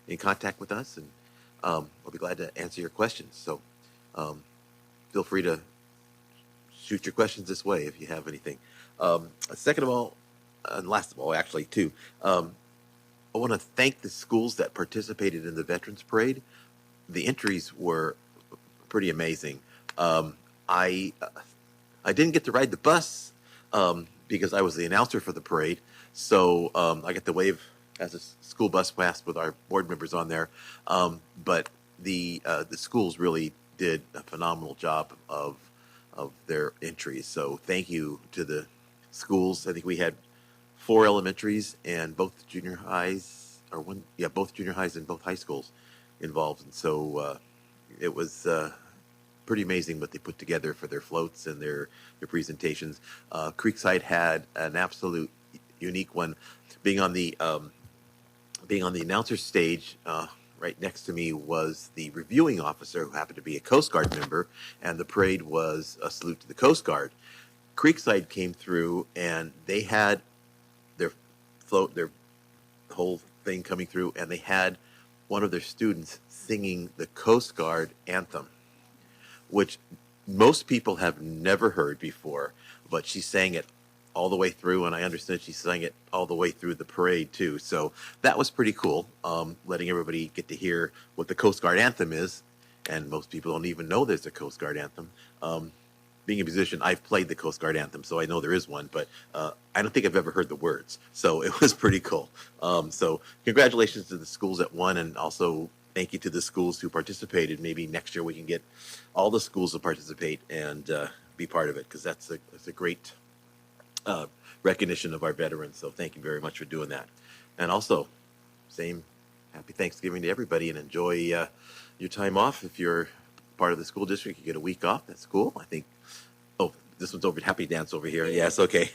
in contact with us, and I'll be glad to answer your questions. So feel free to shoot your questions this way if you have anything. Second of all, and last of all, actually, too, I want to thank the schools that participated in the Veterans Parade. The entries were pretty amazing. I didn't get to ride the bus because I was the announcer for the parade, So I got to wave as a school bus passed with our board members on there. But the schools really did a phenomenal job of their entries. So thank you to the schools. I think we had 4 elementaries and both junior highs, or one, yeah, both junior highs and both high schools involved. And so it was pretty amazing what they put together for their floats and their presentations. Creekside had an absolute unique one, being on the announcer stage. Right next to me was the reviewing officer, who happened to be a Coast Guard member, and the parade was a salute to the Coast Guard. Creekside came through, and they had their float, their whole thing coming through, and they had one of their students singing the Coast Guard anthem, which most people have never heard before, but she sang it all the way through, and I understood she sang it all the way through the parade too. So that was pretty cool, letting everybody get to hear what the Coast Guard anthem is, and most people don't even know there's a Coast Guard anthem. Being a musician, I've played the Coast Guard anthem, so I know there is one, but I don't think I've ever heard the words. So it was pretty cool. So congratulations to the schools that won, and also thank you to the schools who participated. Maybe next year we can get all the schools to participate and be part of it, because that's a great recognition of our veterans. So thank you very much for doing that. And also, same happy Thanksgiving to everybody, and enjoy your time off. If you're part of the school district, you get a week off. That's cool. I think, oh, this one's over, Happy Dance over here. Yes, okay.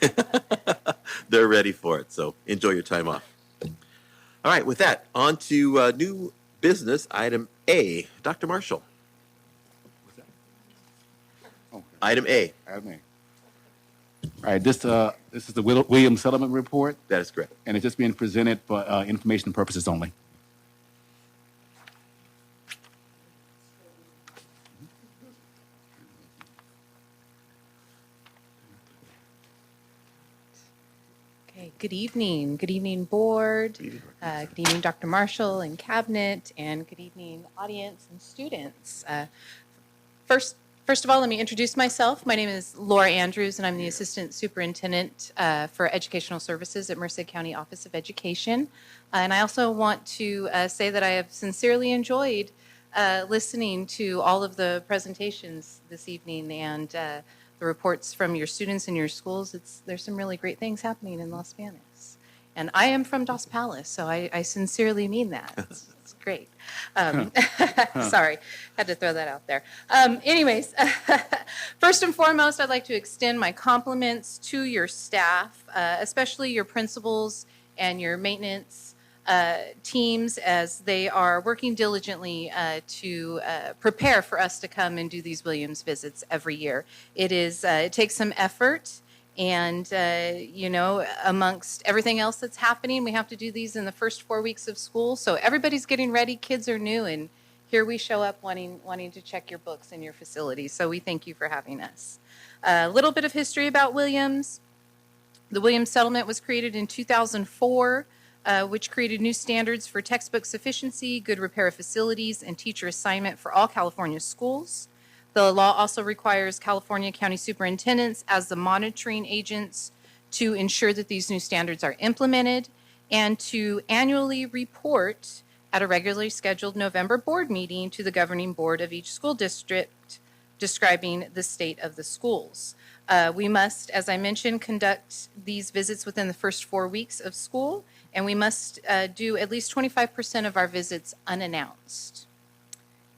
They're ready for it. So enjoy your time off. All right, with that, on to new business, item A. Dr. Marshall. Item A. Item A. All right, this is the Williams Settlement Report, That is correct. and it's just being presented for information purposes only. Okay, good evening. Good evening, board. Good evening, Dr. Marshall and cabinet, and good evening, audience and students. First of all, let me introduce myself. My name is Laura Andrews, and I'm the Assistant Superintendent for Educational Services at Merced County Office of Education. And I also want to say that I have sincerely enjoyed listening to all of the presentations this evening and the reports from your students and your schools. There's some really great things happening in Los Banos. And I am from Dos Palace, so I sincerely mean that. It's great. Sorry, had to throw that out there. Anyways, first and foremost, I'd like to extend my compliments to your staff, especially your principals and your maintenance teams, as they are working diligently to prepare for us to come and do these Williams visits every year. It takes some effort. And, amongst everything else that's happening, we have to do these in the first 4 weeks of school. So everybody's getting ready, kids are new, and here we show up wanting to check your books and your facilities. So we thank you for having us. A little bit of history about Williams. The Williams Settlement was created in 2004, which created new standards for textbook sufficiency, good repair of facilities, and teacher assignment for all California schools. The law also requires California County Superintendents as the monitoring agents to ensure that these new standards are implemented and to annually report at a regularly scheduled November board meeting to the governing board of each school district describing the state of the schools. We must, as I mentioned, conduct these visits within the first 4 weeks of school, and we must do at least 25% of our visits unannounced.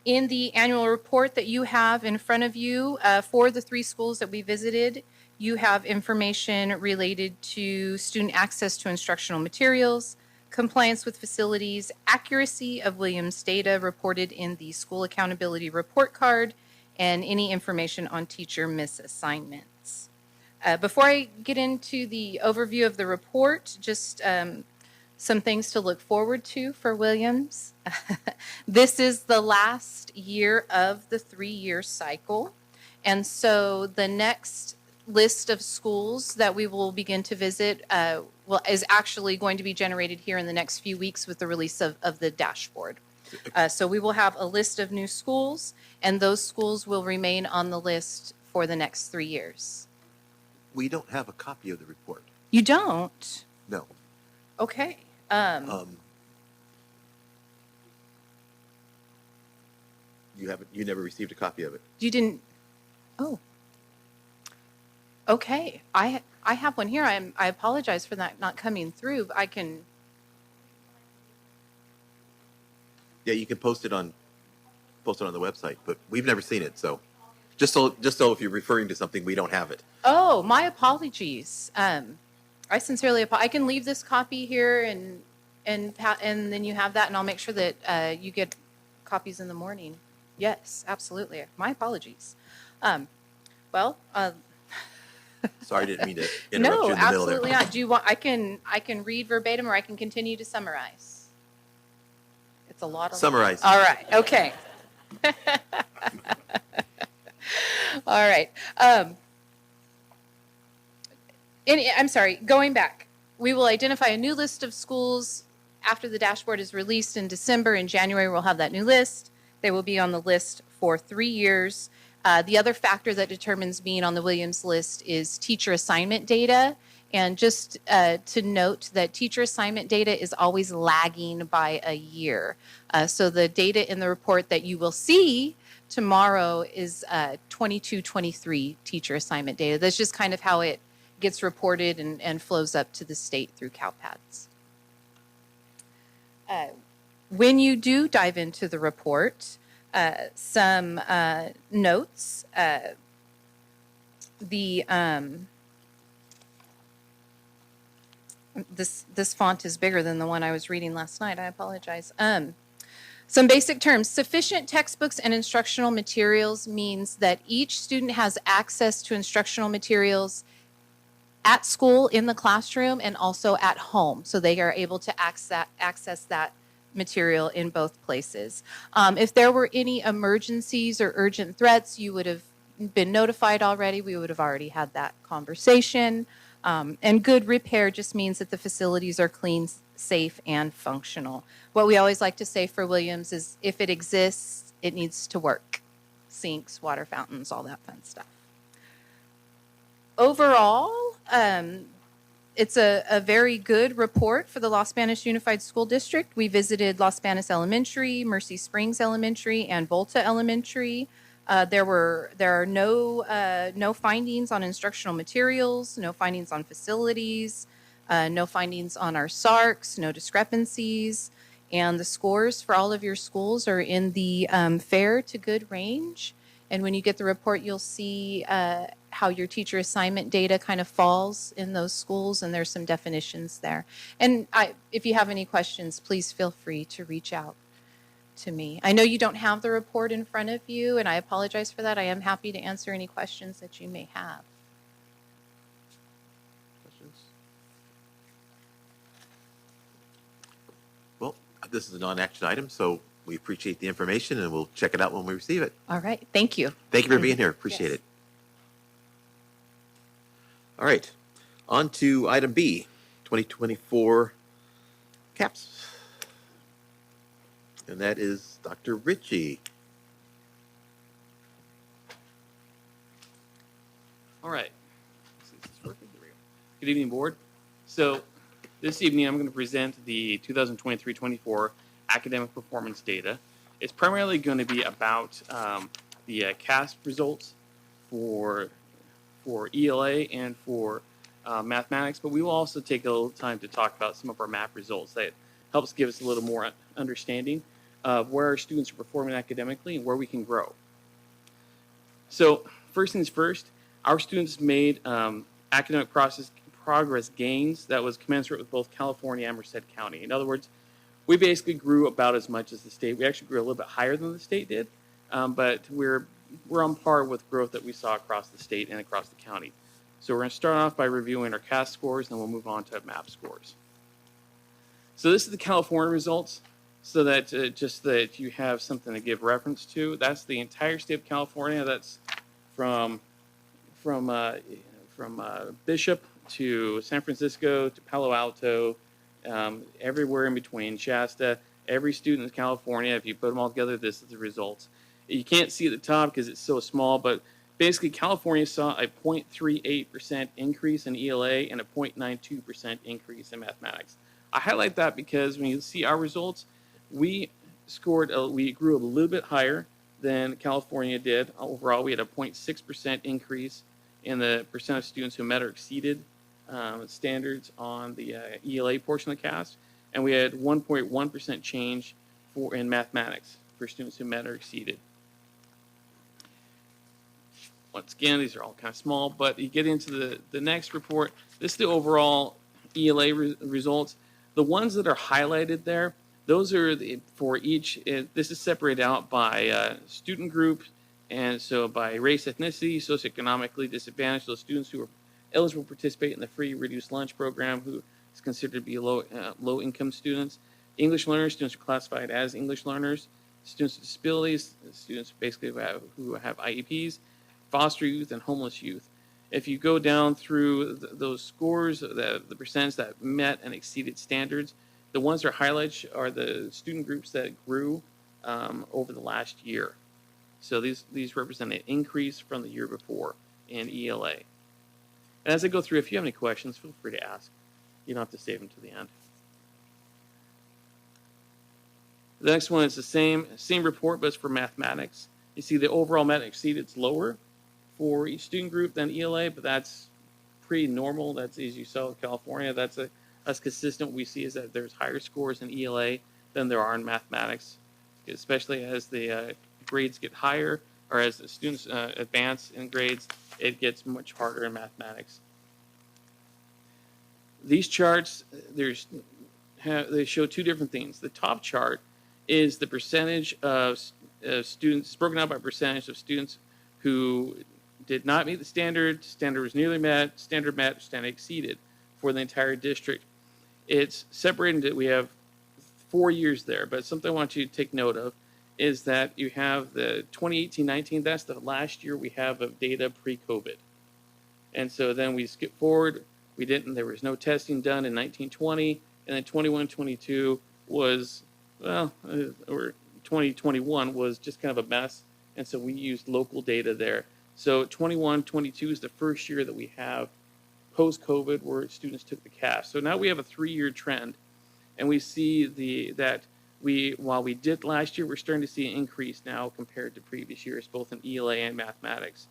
In the annual report that you have in front of you for the 3 schools that we visited, you have information related to student access to instructional materials, compliance with facilities, accuracy of Williams data reported in the school accountability report card, and any information on teacher misassignments. Before I get into the overview of the report, just some things to look forward to for Williams. This is the last year of the 3-year cycle. And so the next list of schools that we will begin to visit is actually going to be generated here in the next few weeks with the release of the dashboard. So we will have a list of new schools, and those schools will remain on the list for the next 3 years. We don't have a copy of the report. You don't? No. Okay. You never received a copy of it. You didn't. Oh. Okay. I have one here. I apologize for that not coming through. But I can. Yeah, you can post it on the website, but we've never seen it. So, just so if you're referring to something, we don't have it. Oh, my apologies. I sincerely I can leave this copy here and then you have that, and I'll make sure that you get copies in the morning. Yes, absolutely. My apologies. Well, Sorry, I didn't mean to interrupt no, you in the middle absolutely there. not. Do you want? I can read verbatim, or I can continue to summarize. It's a lot of. Summarize. All right. Okay. All right. I'm sorry, going back. We will identify a new list of schools after the dashboard is released in December. In January, we'll have that new list. They will be on the list for 3 years. The other factor that determines being on the Williams list is teacher assignment data. And just to note that teacher assignment data is always lagging by a year. So the data in the report that you will see tomorrow is 22-23 teacher assignment data. That's just kind of how it gets reported and flows up to the state through CalPADS. When you do dive into the report, some notes. This font is bigger than the one I was reading last night. I apologize. Some basic terms. Sufficient textbooks and instructional materials means that each student has access to instructional materials at school, in the classroom, and also at home. So they are able to access that material in both places. If there were any emergencies or urgent threats, you would have been notified already. We would have already had that conversation. And good repair just means that the facilities are clean, safe, and functional. What we always like to say for Williams is if it exists, it needs to work. Sinks, water fountains, all that fun stuff. Overall, it's a very good report for the Los Banos Unified School District. We visited Los Banos Elementary, Mercy Springs Elementary, and Volta Elementary. There are no findings on instructional materials, no findings on facilities, no findings on our SARCs, no discrepancies, and the scores for all of your schools are in the fair to good range. And when you get the report, you'll see how your teacher assignment data kind of falls in those schools, and there's some definitions there. And if you have any questions, please feel free to reach out to me. I know you don't have the report in front of you, and I apologize for that. I am happy to answer any questions that you may have. Questions? Well, this is a non-action item, so we appreciate the information, and we'll check it out when we receive it. All right. Thank you. Thank you for being here. Appreciate it. All right. On to item B, 2024 CAPS. And that is Dr. Ritchie. All right. Let's see if this is working. There we go. Good evening, board. So this evening, I'm going to present the 2023-24 academic performance data. It's primarily going to be about the CASP results for ELA and for mathematics, but we will also take a little time to talk about some of our math results. That helps give us a little more understanding of where our students are performing academically and where we can grow. So first things first, our students made academic progress gains that was commensurate with both California and Merced County. In other words, we basically grew about as much as the state. We actually grew a little bit higher than the state did, but we're on par with growth that we saw across the state and across the county. So we're going to start off by reviewing our CAS scores, and then we'll move on to MAP scores. So this is the California results, so that just that you have something to give reference to. That's the entire state of California. That's from Bishop to San Francisco to Palo Alto, everywhere in between, Shasta, every student in California. If you put them all together, this is the results. You can't see at the top because it's so small, but Basically, California saw a 0.38% increase in ELA and a 0.92% increase in mathematics. I highlight that because when you see our results, we we grew a little bit higher than California did. Overall, we had a 0.6% increase in the percent of students who met or exceeded standards on the ELA portion of the CAS, and we had 1.1% change in mathematics for students who met or exceeded. Once again, these are all kind of small, but you get into the next report. This is the overall ELA results. The ones that are highlighted there, those are for each. This is separated out by student group, and so by race, ethnicity, socioeconomically disadvantaged, those students who are eligible to participate in the free reduced lunch program, who is considered to be low income students. English learners, students are classified as English learners. Students with disabilities, students basically who have IEPs, foster youth, and homeless youth. If you go down through those scores, the percentage that met and exceeded standards, the ones that are highlighted are the student groups that grew over the last year. So these represent an increase from the year before in ELA. And as I go through, if you have any questions, feel free to ask. You don't have to save them to the end. The next one is the same report, but it's for mathematics. You see the overall met and exceed, it's lower for each student group than ELA, but that's pretty normal. That's, as you saw in California, that's consistent. We see is that there's higher scores in ELA than there are in mathematics, especially as the grades get higher, or as the students advance in grades, it gets much harder in mathematics. These charts, they show two different things. The top chart is the percentage of students, broken out by percentage of students who did not meet the standard was nearly met, standard exceeded for the entire district. It's separated that we have 4 years there, but something I want you to take note of is that you have the 2018-19, that's the last year we have of data pre-COVID. And so then we skip forward, there was no testing done in 1920, and then 21-22 was, or 2021 was just kind of a mess, and so we used local data there. So 21-22 is the first year that we have post-COVID where students took the CAS. So now we have a 3-year trend, and we see while we did last year, we're starting to see an increase now compared to previous years, both in ELA and mathematics.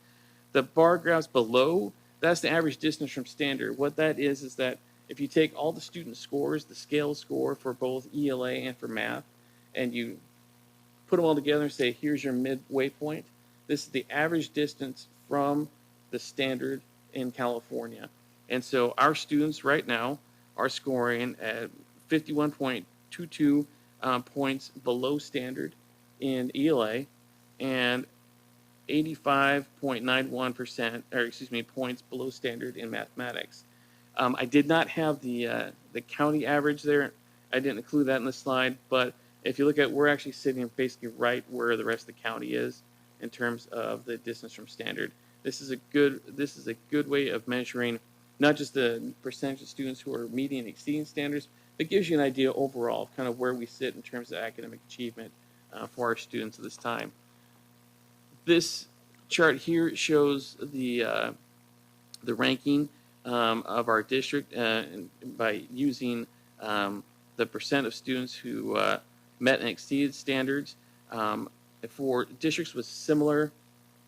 The bar graphs below, that's the average distance from standard. What that is that if you take all the student scores, the scale score for both ELA and for math, and you put them all together and say, here's your midway point, this is the average distance from the standard in California. And so our students right now are scoring at 51.22 points below standard in ELA and 85.91% points below standard in mathematics. I did not have the county average there. I didn't include that in the slide, but if you look at, we're actually sitting basically right where the rest of the county is in terms of the distance from standard. This is a good way of measuring not just the percentage of students who are meeting and exceeding standards, but gives you an idea overall of kind of where we sit in terms of academic achievement for our students at this time. This chart here shows the ranking of our district by using the percent of students who met and exceeded standards for districts with similar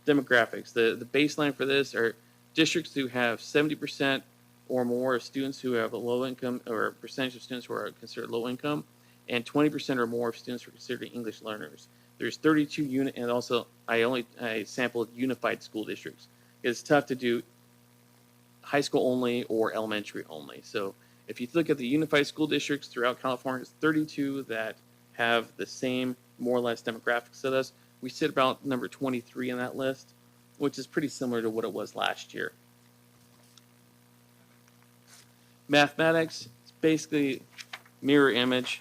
demographics. The baseline for this are districts who have 70% or more of students who have a low income, or percentage of students who are considered low income, and 20% or more of students who are considered English learners. There's 32 and also I sampled unified school districts. It's tough to do high school only or elementary only. So if you look at the unified school districts throughout California, it's 32 that have the same more or less demographics as us. We sit about number 23 in that list, which is pretty similar to what it was last year. Mathematics, it's basically mirror image.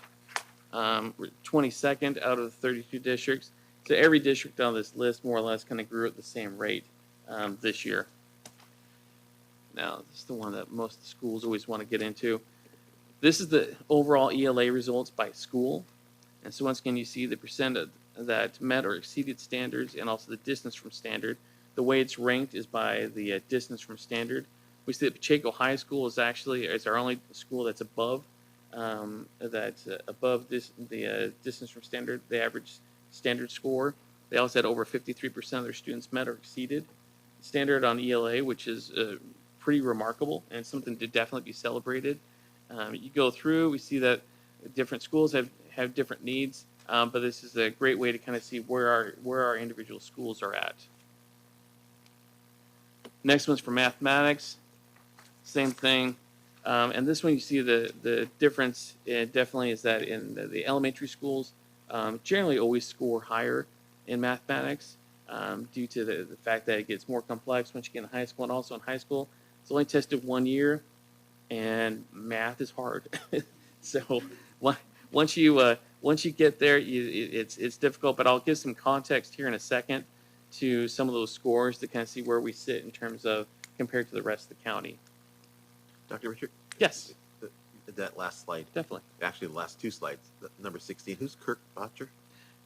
We're 22nd out of the 32 districts. So every district on this list more or less kind of grew at the same rate this year. Now, this is the one that most schools always want to get into. This is the overall ELA results by school. And so once again, you see the percent that met or exceeded standards and also the distance from standard. the way it's ranked is by the distance from standard. We see that Pacheco High School is our only school that's above the distance from standard, the average standard score. They also had over 53% of their students met or exceeded standard on ELA, which is pretty remarkable and something to definitely be celebrated. You go through, we see that different schools have different needs, but this is a great way to kind of see where our individual schools are at. Next one's for mathematics, same thing. And this one you see the difference definitely is that in the elementary schools generally always score higher in mathematics due to the fact that it gets more complex once you get in high school, and also in high school it's only tested 1 year and math is hard. So once you get there, it's difficult, but I'll give some context here in a second to some of those scores to kind of see where we sit in terms of compared to the rest of the county. Dr. Richard? Yes. That last slide. Definitely. Actually, the last two slides. Number 16. Who's Kirk Botcher?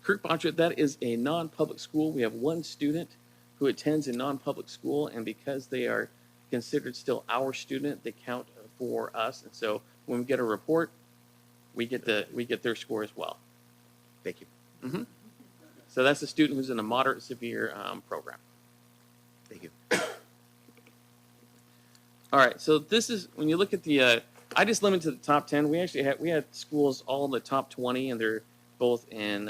Kirk Botcher, that is a non-public school. We have one student who attends a non-public school, and because they are considered still our student, they count for us. And so when we get a report, we get their score as well. Thank you. Mm-hmm. So that's a student who's in a moderate severe program. Thank you. All right, so this is when you look at the. I just limited to the top 10. We actually had schools all in the top 20, and they're both in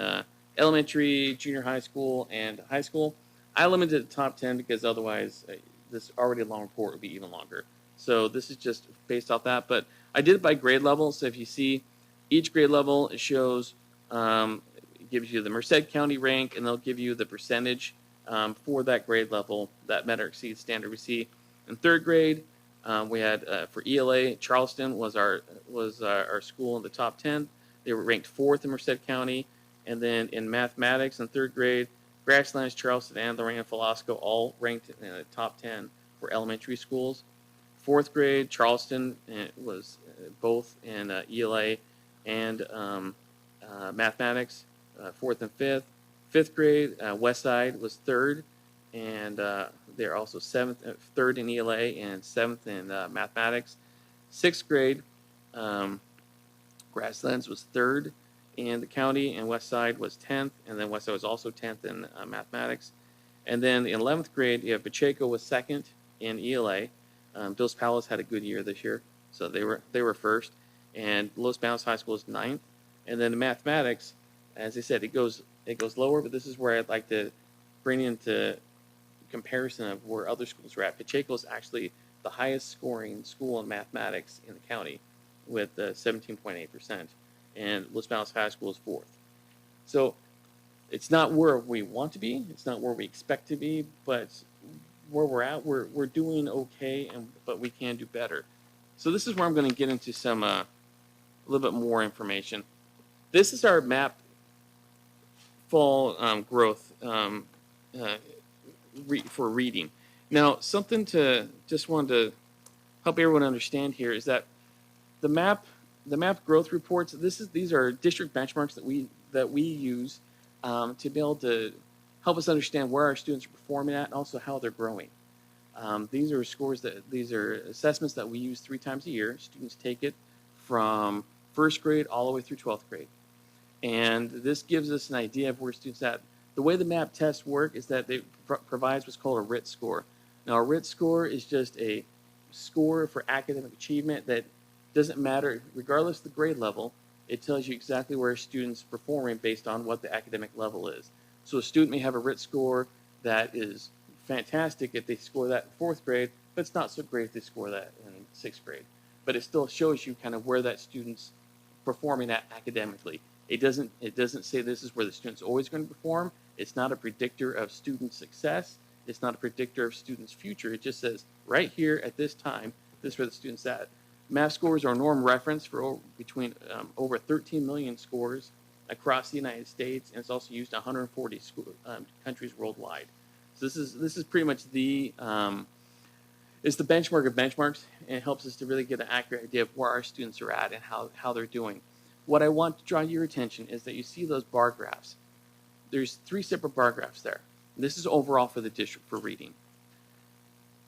elementary, junior high school, and high school. I limited the top 10 because otherwise this already long report would be even longer. So this is just based off that. But I did it by grade level. So if you see each grade level, it shows it gives you the Merced County rank, and they'll give you the percentage for that grade level that met or exceeds standard. We see in third grade. We had for ELA, Charleston was our school in the top 10. They were ranked 4th in Merced County, and then in mathematics in third grade, Grasslands, Charleston, and Lorraine and Velasco all ranked in the top 10 for elementary schools. Fourth grade, Charleston was both in ELA and mathematics, 4th and 5th. Fifth grade, Westside was 3rd, and they're also 3rd in ELA and 7th in mathematics. Sixth grade, Grasslands was 3rd in the county, and Westside was 10th, and then Westside was also 10th in mathematics. And then in 11th grade, you have Pacheco was 2nd in ELA. Dos Palos had a good year this year, so they were first. And Los Banos High School is 9th. And then in mathematics, as I said, it goes lower, but this is where I'd like to bring into comparison of where other schools are at. Pacheco is actually the highest scoring school in mathematics in the county with 17.8%, and Los Banos High School is 4th. So it's not where we want to be, it's not where we expect to be, but where we're at, we're doing okay, but we can do better. So this is where I'm going to get into some a little bit more information. This is our map fall growth for reading. Now, something to just wanted to help everyone understand here is that the map growth reports. These are district benchmarks that we use to be able to help us understand where our students are performing at and also how they're growing. These are assessments that we use 3 times a year. Students take it from first grade all the way through 12th grade. And this gives us an idea of where students are at. The way the MAP tests work is that they provides what's called a RIT score. Now, a RIT score is just a score for academic achievement that doesn't matter, regardless of the grade level. It tells you exactly where a student's performing based on what the academic level is. So a student may have a RIT score that is fantastic if they score that in 4th grade, but it's not so great if they score that in 6th grade. But it still shows you kind of where that student's performing at academically. It doesn't say this is where the student's always going to perform. It's not a predictor of student success. It's not a predictor of students' future. It just says right here at this time, this is where the student's at. MAP scores are a norm reference for between over 13 million scores across the United States, and it's also used in 140 countries worldwide. So this is pretty much it's the benchmark of benchmarks, and it helps us to really get an accurate idea of where our students are at and how they're doing. What I want to draw your attention is that you see those bar graphs. There's 3 separate bar graphs there. This is overall for the district for reading.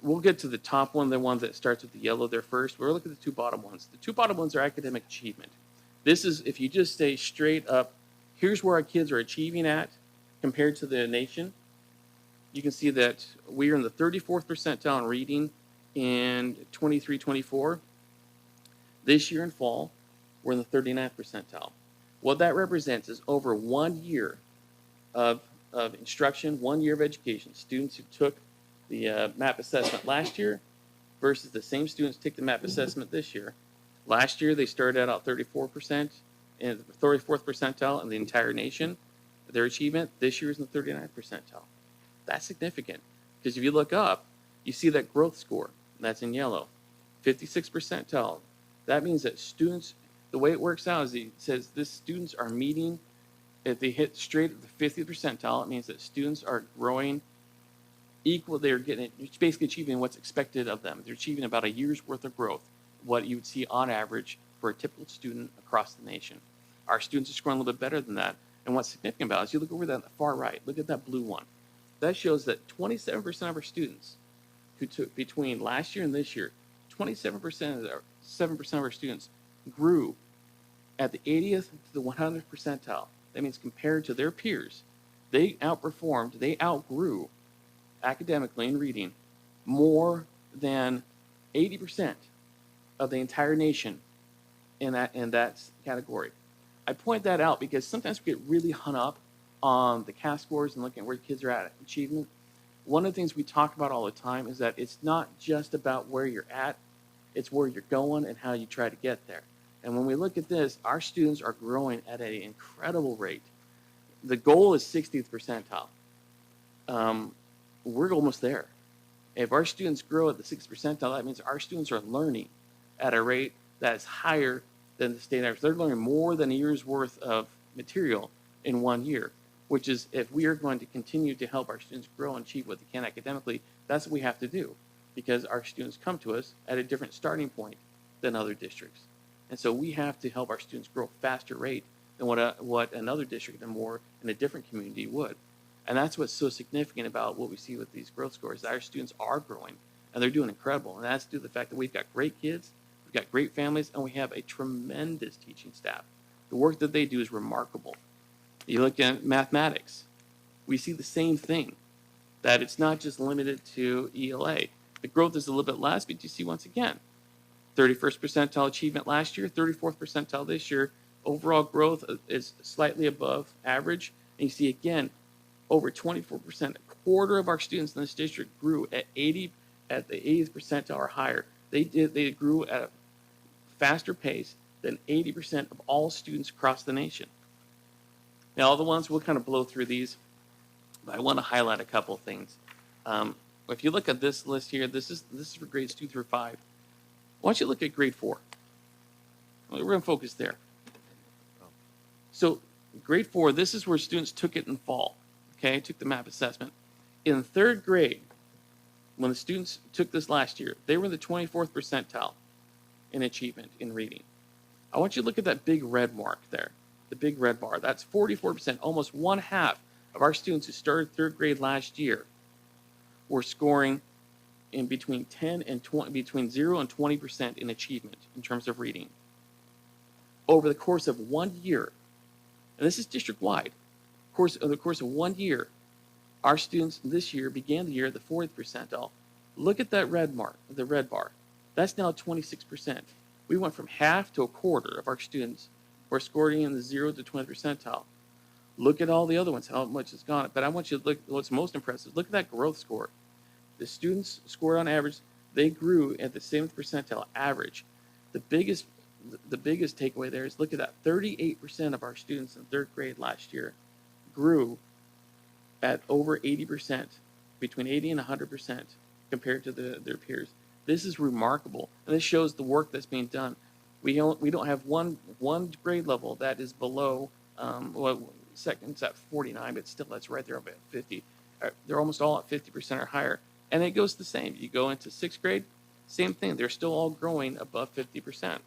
We'll get to the top one, the one that starts with the yellow there first. We'll look at the two bottom ones. The two bottom ones are academic achievement. This is, if you just say straight up, here's where our kids are achieving at compared to the nation. You can see that we are in the 34th percentile in reading in 23-24. This year in fall, we're in the 39th percentile. What that represents is over 1 year of instruction, 1 year of education. Students who took the MAP assessment last year versus the same students took the MAP assessment this year. Last year, they started out 34% in the 34th percentile in the entire nation, their achievement. This year is in the 39th percentile. That's significant because if you look up, you see that growth score, and that's in yellow, 56th percentile. That means that students, the way it works out is it says this students are meeting, if they hit straight at the 50th percentile, it means that students are growing equal, they're getting, basically achieving what's expected of them. They're achieving about a year's worth of growth, what you would see on average for a typical student across the nation. Our students are scoring a little bit better than that. And what's significant about it is you look over that on the far right, look at that blue one. That shows that 27% of our students who took between last year and this year, 27% of our students grew at the 80th to the 100th percentile. That means compared to their peers, they outperformed, they outgrew academically in reading more than 80% of the entire nation in that category. I point that out because sometimes we get really hung up on the CAS scores and looking at where kids are at achievement. One of the things we talk about all the time is that it's not just about where you're at, it's where you're going and how you try to get there. And when we look at this, our students are growing at an incredible rate. The goal is 60th percentile. We're almost there. If our students grow at the 60th percentile, that means our students are learning at a rate that is higher than the state average. They're learning more than a year's worth of material in 1 year, which is, if we are going to continue to help our students grow and achieve what they can academically, that's what we have to do, because our students come to us at a different starting point than other districts. And so we have to help our students grow at a faster rate than what another district and more in a different community would. And that's what's so significant about what we see with these growth scores, that our students are growing and they're doing incredible. And that's due to the fact that we've got great kids, we've got great families, and we have a tremendous teaching staff. The work that they do is remarkable. You look at mathematics, we see the same thing, that it's not just limited to ELA. The growth is a little bit less, but you see once again, 31st percentile achievement last year, 34th percentile this year. Overall growth is slightly above average. And you see again, over 24%, a quarter of our students in this district grew at the 80th percentile or higher. They grew at a faster pace than 80% of all students across the nation. Now, all the ones, we'll kind of blow through these, but I want to highlight a couple of things. If you look at this list here, this is for grades 2 through 5. Why don't you look at grade 4? We're going to focus there. So grade 4, this is where students took it in fall, okay, took the MAP assessment. In 3rd grade, when the students took this last year, they were in the 24th percentile in achievement in reading. I want you to look at that big red mark there, the big red bar. That's 44%, almost 1/2 of our students who started 3rd grade last year were scoring in between 0 and 20% in achievement in terms of reading. Over the course of 1 year, and this is district-wide, over the course of 1 year, our students this year began the year at the 40th percentile. Look at that red mark, the red bar. That's now 26%. We went from half to a quarter of our students who are scoring in the 0 to 20th percentile. Look at all the other ones, how much it's gone. But I want you to look, what's most impressive, look at that growth score. The students scored on average, they grew at the 7th percentile average. The biggest takeaway there is look at that. 38% of our students in 3rd grade last year grew at over 80%, between 80 and 100% compared to their peers. This is remarkable, and this shows the work that's being done. We don't have one grade level that is below, second's at 49, but still that's right there about 50. They're almost all at 50% or higher. And it goes the same. You go into 6th grade, same thing. They're still all growing above 50%.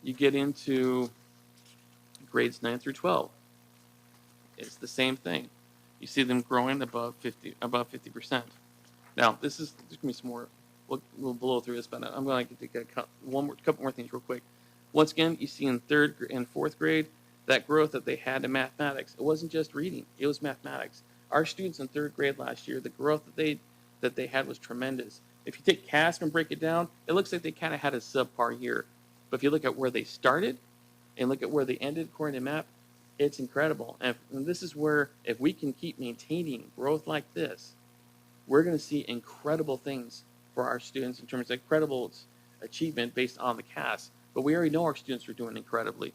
You get into grades 9 through 12. It's the same thing. You see them growing above 50%. Now, there's going to be some more. We'll blow through this, but I'm going to take a couple more things real quick. Once again, you see in third and fourth grade that growth that they had in mathematics. It wasn't just reading; it was mathematics. Our students in third grade last year, the growth that they had was tremendous. If you take CASP and break it down, it looks like they kind of had a subpar year. But if you look at where they started and look at where they ended according to MAP, it's incredible. And this is where, if we can keep maintaining growth like this, we're going to see incredible things for our students in terms of incredible achievement based on the CAS. But we already know our students are doing incredibly.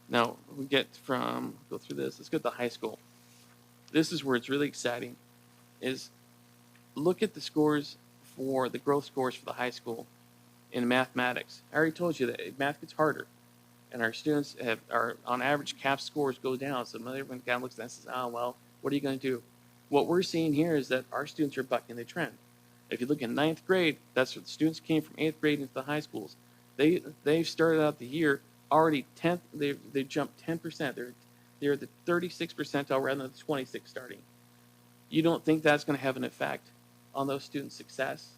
Now, go through this. Let's go to the high school. This is where it's really exciting, is look at the scores for the growth scores for the high school in mathematics. I already told you that math gets harder, and our students are on average CAP scores go down. So everyone kind of looks at that and says, "Oh well, what are you going to do?" What we're seeing here is that our students are bucking the trend. If you look in ninth grade, that's where the students came from 8th grade into the high schools. They've started out the year already 10th. They jumped 10%. They're the 36th percentile rather than the 26th starting. You don't think that's going to have an effect on those students' success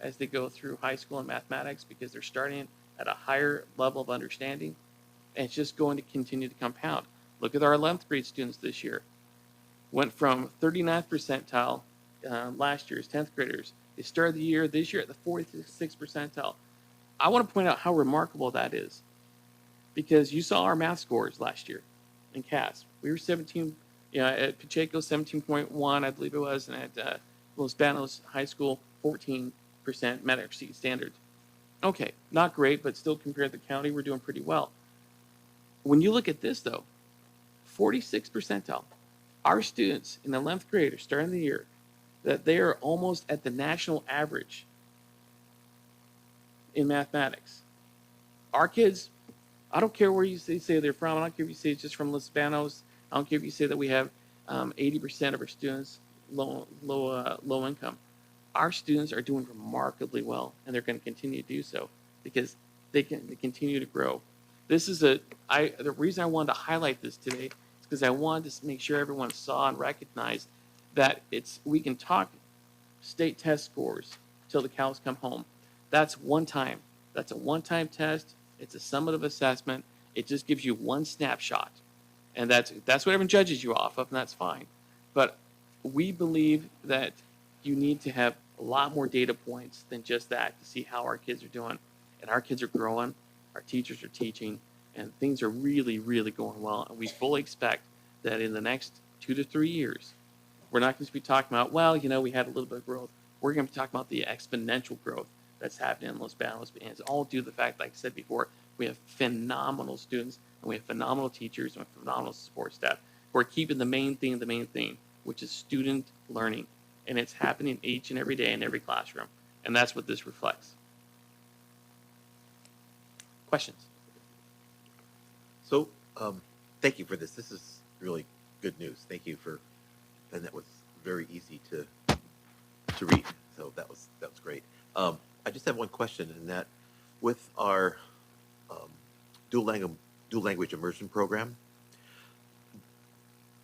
as they go through high school in mathematics because they're starting at a higher level of understanding, and it's just going to continue to compound. Look at our 11th grade students this year. Went from 39th percentile last year as 10th graders. They started the year this year at the 46th percentile. I want to point out how remarkable that is because you saw our math scores last year in CAS. We were 17, at Pacheco 17.1, I believe it was, and at Los Banos High School 14% metric seat standards. Okay, not great, but still compared to the county, we're doing pretty well. When you look at this though, 46th percentile. Our students in the 11th grade are starting the year that they are almost at the national average in mathematics. Our kids, I don't care where you say they're from. I don't care if you say it's just from Los Banos. I don't care if you say that we have 80% of our students low income. Our students are doing remarkably well, and they're going to continue to do so because they continue to grow. This is the reason I wanted to highlight this today. Because I wanted to make sure everyone saw and recognized that we can talk state test scores till the cows come home. That's one time. That's a one-time test. It's a summative assessment. It just gives you one snapshot. And that's what everyone judges you off of, and that's fine. But we believe that you need to have a lot more data points than just that to see how our kids are doing. And our kids are growing. Our teachers are teaching. And things are really, really going well. And we fully expect that in the next 2 to 3 years, we're not going to be talking about, well, we had a little bit of growth. We're going to be talking about the exponential growth that's happening in Los Banos. And it's all due to the fact, like I said before, we have phenomenal students, and we have phenomenal teachers, and we have phenomenal support staff who are keeping the main thing, which is student learning. And it's happening each and every day in every classroom. And that's what this reflects. Questions? So, thank you for this. This is really good news. Thank you and that was very easy to read. So that was great. I just have one question, in that with our dual language immersion program,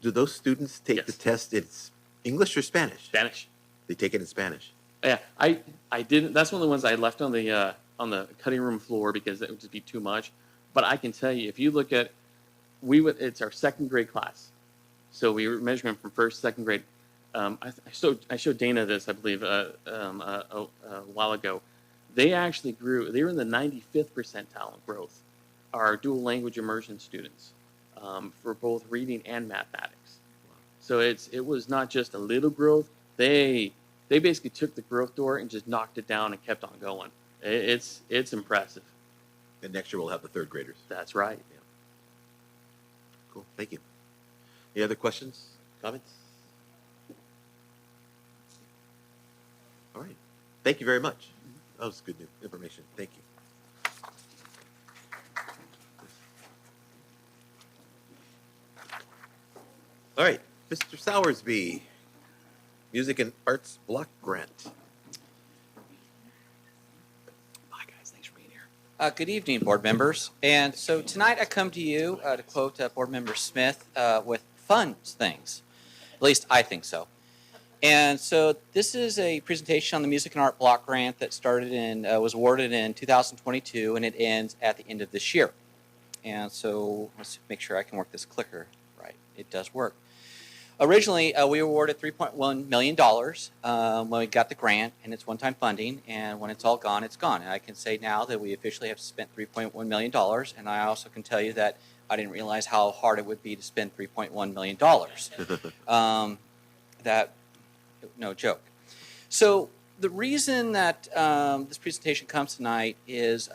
do those students take the test in English or Spanish? Spanish. They take it in Spanish. Yeah, I didn't. That's one of the ones I left on the cutting room floor because it would just be too much. But I can tell you, if you look at, it's our second grade class. So we were measuring from first, second grade. I showed Dana this, I believe, a while ago. They actually grew. They were in the 95th percentile in growth. Our dual language immersion students for both reading and mathematics. So it was not just a little growth. They basically took the growth door and just knocked it down and kept on going. It's impressive. And next year we'll have the third graders. That's right. Yeah. Cool. Thank you. Any other questions, comments? All right. Thank you very much. That was good information. Thank you. All right. Mr. Sowersby, Music and Arts Block Grant. Good evening, board members. And so tonight I come to you to quote Board Member Smith with fun things. At least I think so. And so this is a presentation on the Music and Art Block Grant that was awarded in 2022, and it ends at the end of this year. And so let's make sure I can work this clicker right. It does work. Originally, we were awarded $3.1 million when we got the grant, and it's one-time funding, and when it's all gone, it's gone. And I can say now that we officially have spent $3.1 million, and I also can tell you that I didn't realize how hard it would be to spend $3.1 million. No joke. So the reason that this presentation comes tonight is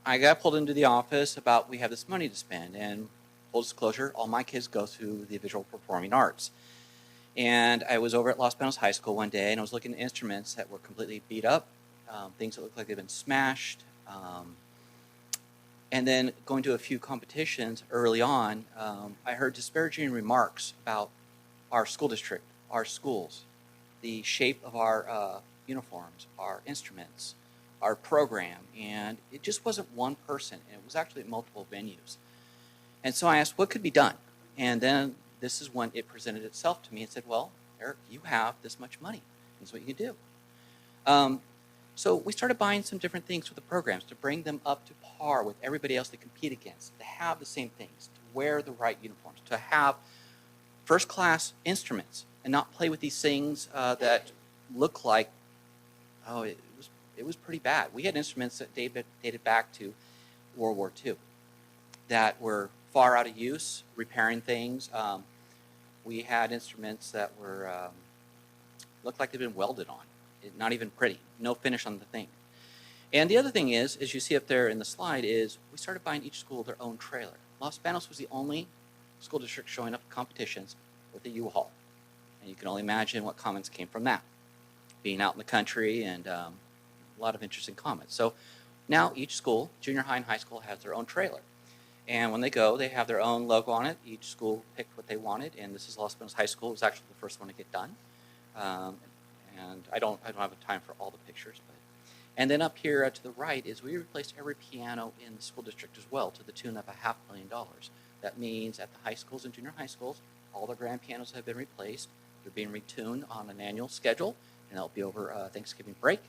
I got pulled into the office about we have this money to spend, and full disclosure, all my kids go through the visual performing arts. And I was over at Los Banos High School one day, and I was looking at instruments that were completely beat up, things that looked like they've been smashed. And then going to a few competitions early on, I heard disparaging remarks about our school district, our schools, the shape of our uniforms, our instruments, our program, and it just wasn't one person, and it was actually at multiple venues. And so I asked, what could be done? And then this is when it presented itself to me and said, well, Eric, you have this much money. Here's what you can do. So we started buying some different things for the programs to bring them up to par with everybody else they compete against, to have the same things, to wear the right uniforms, to have first-class instruments, and not play with these things that look like, oh, it was pretty bad. We had instruments that dated back to World War II that were far out of use, repairing things. We had instruments that were looked like they'd been welded on, not even pretty, no finish on the thing. And the other thing is, as you see up there in the slide, is we started buying each school their own trailer. Los Banos was the only school district showing up at competitions with a U-Haul. And you can only imagine what comments came from that, being out in the country, and a lot of interesting comments. So now each school, junior high and high school, has their own trailer. And when they go, they have their own logo on it. Each school picked what they wanted, and this is Los Banos High School. It was actually the first one to get done. And I don't have time for all the pictures. And then up here to the right is we replaced every piano in the school district as well, to the tune of $500,000. That means at the high schools and junior high schools, all the grand pianos have been replaced. They're being retuned on an annual schedule, and that'll be over Thanksgiving break.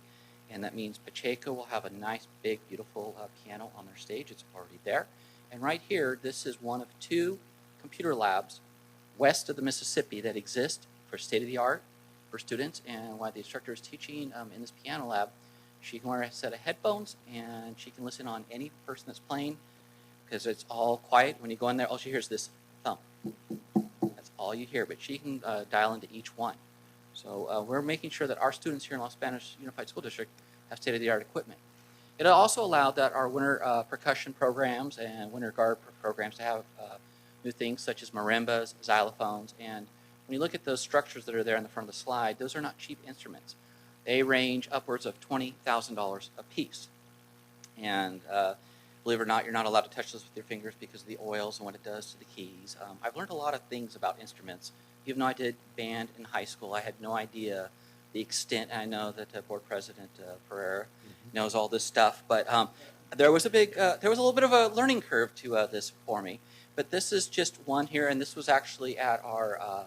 And that means Pacheco will have a nice, big, beautiful piano on their stage. It's already there. And right here, this is one of 2 computer labs west of the Mississippi that exist for state-of-the-art for students. And while the instructor is teaching in this piano lab, she can wear a set of headphones, and she can listen on any person that's playing, because it's all quiet. When you go in there, all she hears is this thump. That's all you hear, but she can dial into each one. So we're making sure that our students here in Los Banos Unified School District have state-of-the-art equipment. It also allowed that our winter percussion programs and winter guard programs to have new things such as marimbas, xylophones, and when you look at those structures that are there in the front of the slide, those are not cheap instruments. They range upwards of $20,000 a piece. And believe it or not, you're not allowed to touch those with your fingers because of the oils and what it does to the keys. I've learned a lot of things about instruments. Even though I did band in high school, I had no idea the extent. I know that Board President Pereira knows all this stuff, but there was a little bit of a learning curve to this for me. But this is just one here, and this was actually at our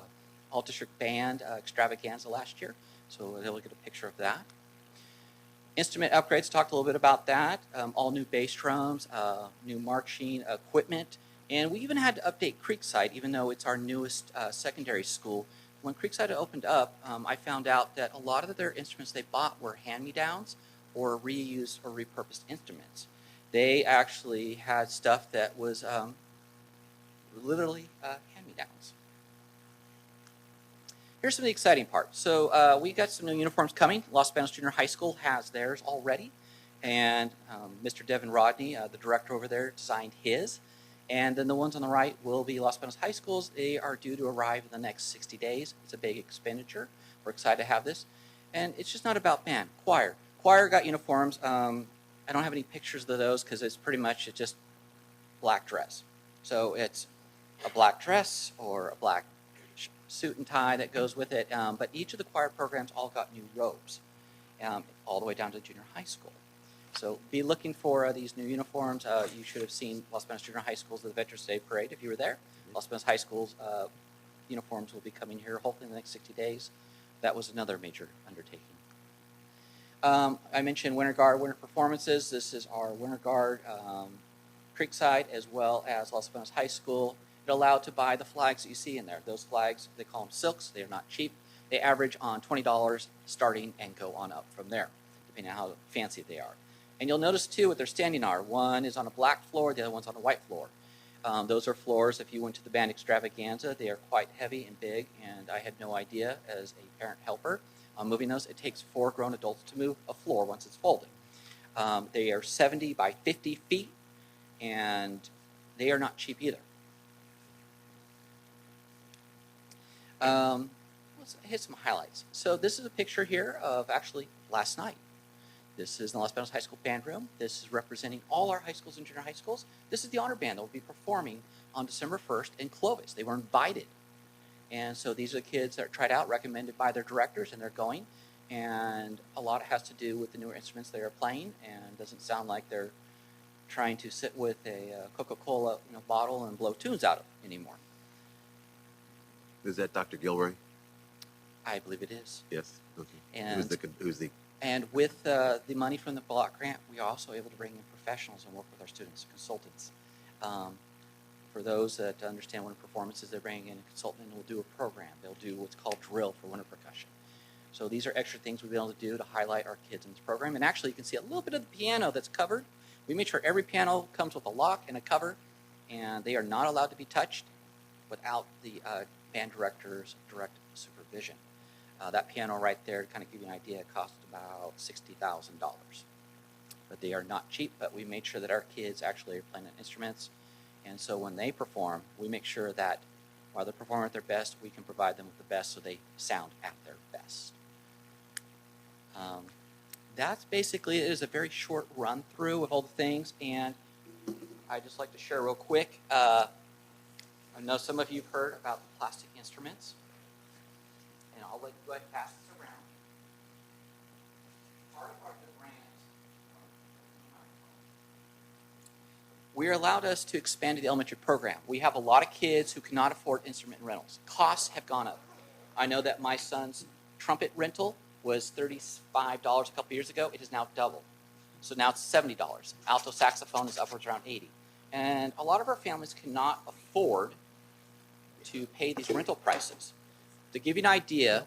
all-district band extravaganza last year. So we'll get a picture of that. Instrument upgrades, talked a little bit about that. All new bass drums, new marching equipment, and we even had to update Creekside, even though it's our newest secondary school. When Creekside opened up, I found out that a lot of their instruments they bought were hand-me-downs or reused or repurposed instruments. They actually had stuff that was literally hand-me-downs. Here's some of the exciting parts. So we got some new uniforms coming. Los Banos Junior High School has theirs already. And Mr. Devin Rodney, the director over there, designed his. And then the ones on the right will be Los Banos High Schools. They are due to arrive in the next 60 days. It's a big expenditure. We're excited to have this. And it's just not about band. Choir. Choir got uniforms. I don't have any pictures of those because it's pretty much just black dress. So it's a black dress or a black suit and tie that goes with it. But each of the choir programs all got new robes, all the way down to junior high school. So be looking for these new uniforms. You should have seen Los Banos Junior High School's the Veterans Day Parade if you were there. Los Banos High School's uniforms will be coming here hopefully in the next 60 days. That was another major undertaking. I mentioned Winter Guard winter performances. This is our Winter Guard Creekside as well as Los Banos High School. You're allowed to buy the flags that you see in there. Those flags, they call them silks. They are not cheap. They average on $20 starting and go on up from there, depending on how fancy they are. And you'll notice too what they're standing are. One is on a black floor, the other one's on a white floor. Those are floors, if you went to the band extravaganza, they are quite heavy and big, and I had no idea as a parent helper on moving those. It takes 4 grown adults to move a floor once it's folded. They are 70 by 50 feet, and they are not cheap either. Let's hit some highlights. So this is a picture here of actually last night. This is the Los Banos High School Band Room. This is representing all our high schools and junior high schools. This is the honor band that will be performing on December 1st in Clovis. They were invited. And so these are the kids that are tried out, recommended by their directors, and they're going. And a lot has to do with the newer instruments they are playing, and it doesn't sound like they're trying to sit with a Coca-Cola bottle and blow tunes out of anymore. Is that Dr. Gilroy? I believe it is. Yes. Okay. And who's the And with the money from the block grant, we are also able to bring in professionals and work with our students, consultants. For those that understand winter performances, they're bringing in a consultant and will do a program. They'll do what's called drill for winter percussion. So these are extra things we've been able to do to highlight our kids in this program. And actually, you can see a little bit of the piano that's covered. We make sure every piano comes with a lock and a cover, and they are not allowed to be touched without the band director's direct supervision. That piano right there, to kind of give you an idea, cost about $60,000. But they are not cheap, but we made sure that our kids actually are playing instruments. And so when they perform, we make sure that while they're performing at their best, we can provide them with the best so they sound at their best. That's basically it. Is a very short run through of all the things. And I'd just like to share real quick. I know some of you have heard about the plastic instruments. And I'll let you go ahead and pass this around. Part of our grant, we're allowed us to expand to the elementary program. We have a lot of kids who cannot afford instrument rentals. Costs have gone up. I know that my son's trumpet rental was $35 a couple years ago. It is now doubled. So now it's $70. Alto saxophone is upwards around $80. And a lot of our families cannot afford to pay these rental prices. To give you an idea,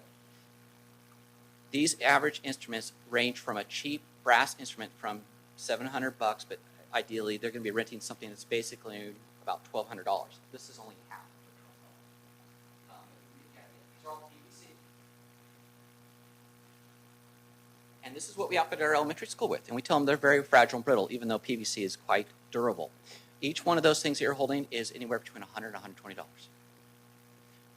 these average instruments range from a cheap brass instrument from $700, but ideally they're going to be renting something that's basically about $1,200. This is only half. These are all PVC. And this is what we outfit our elementary school with. And we tell them they're very fragile and brittle, even though PVC is quite durable. Each one of those things that you're holding is anywhere between $100 and $120.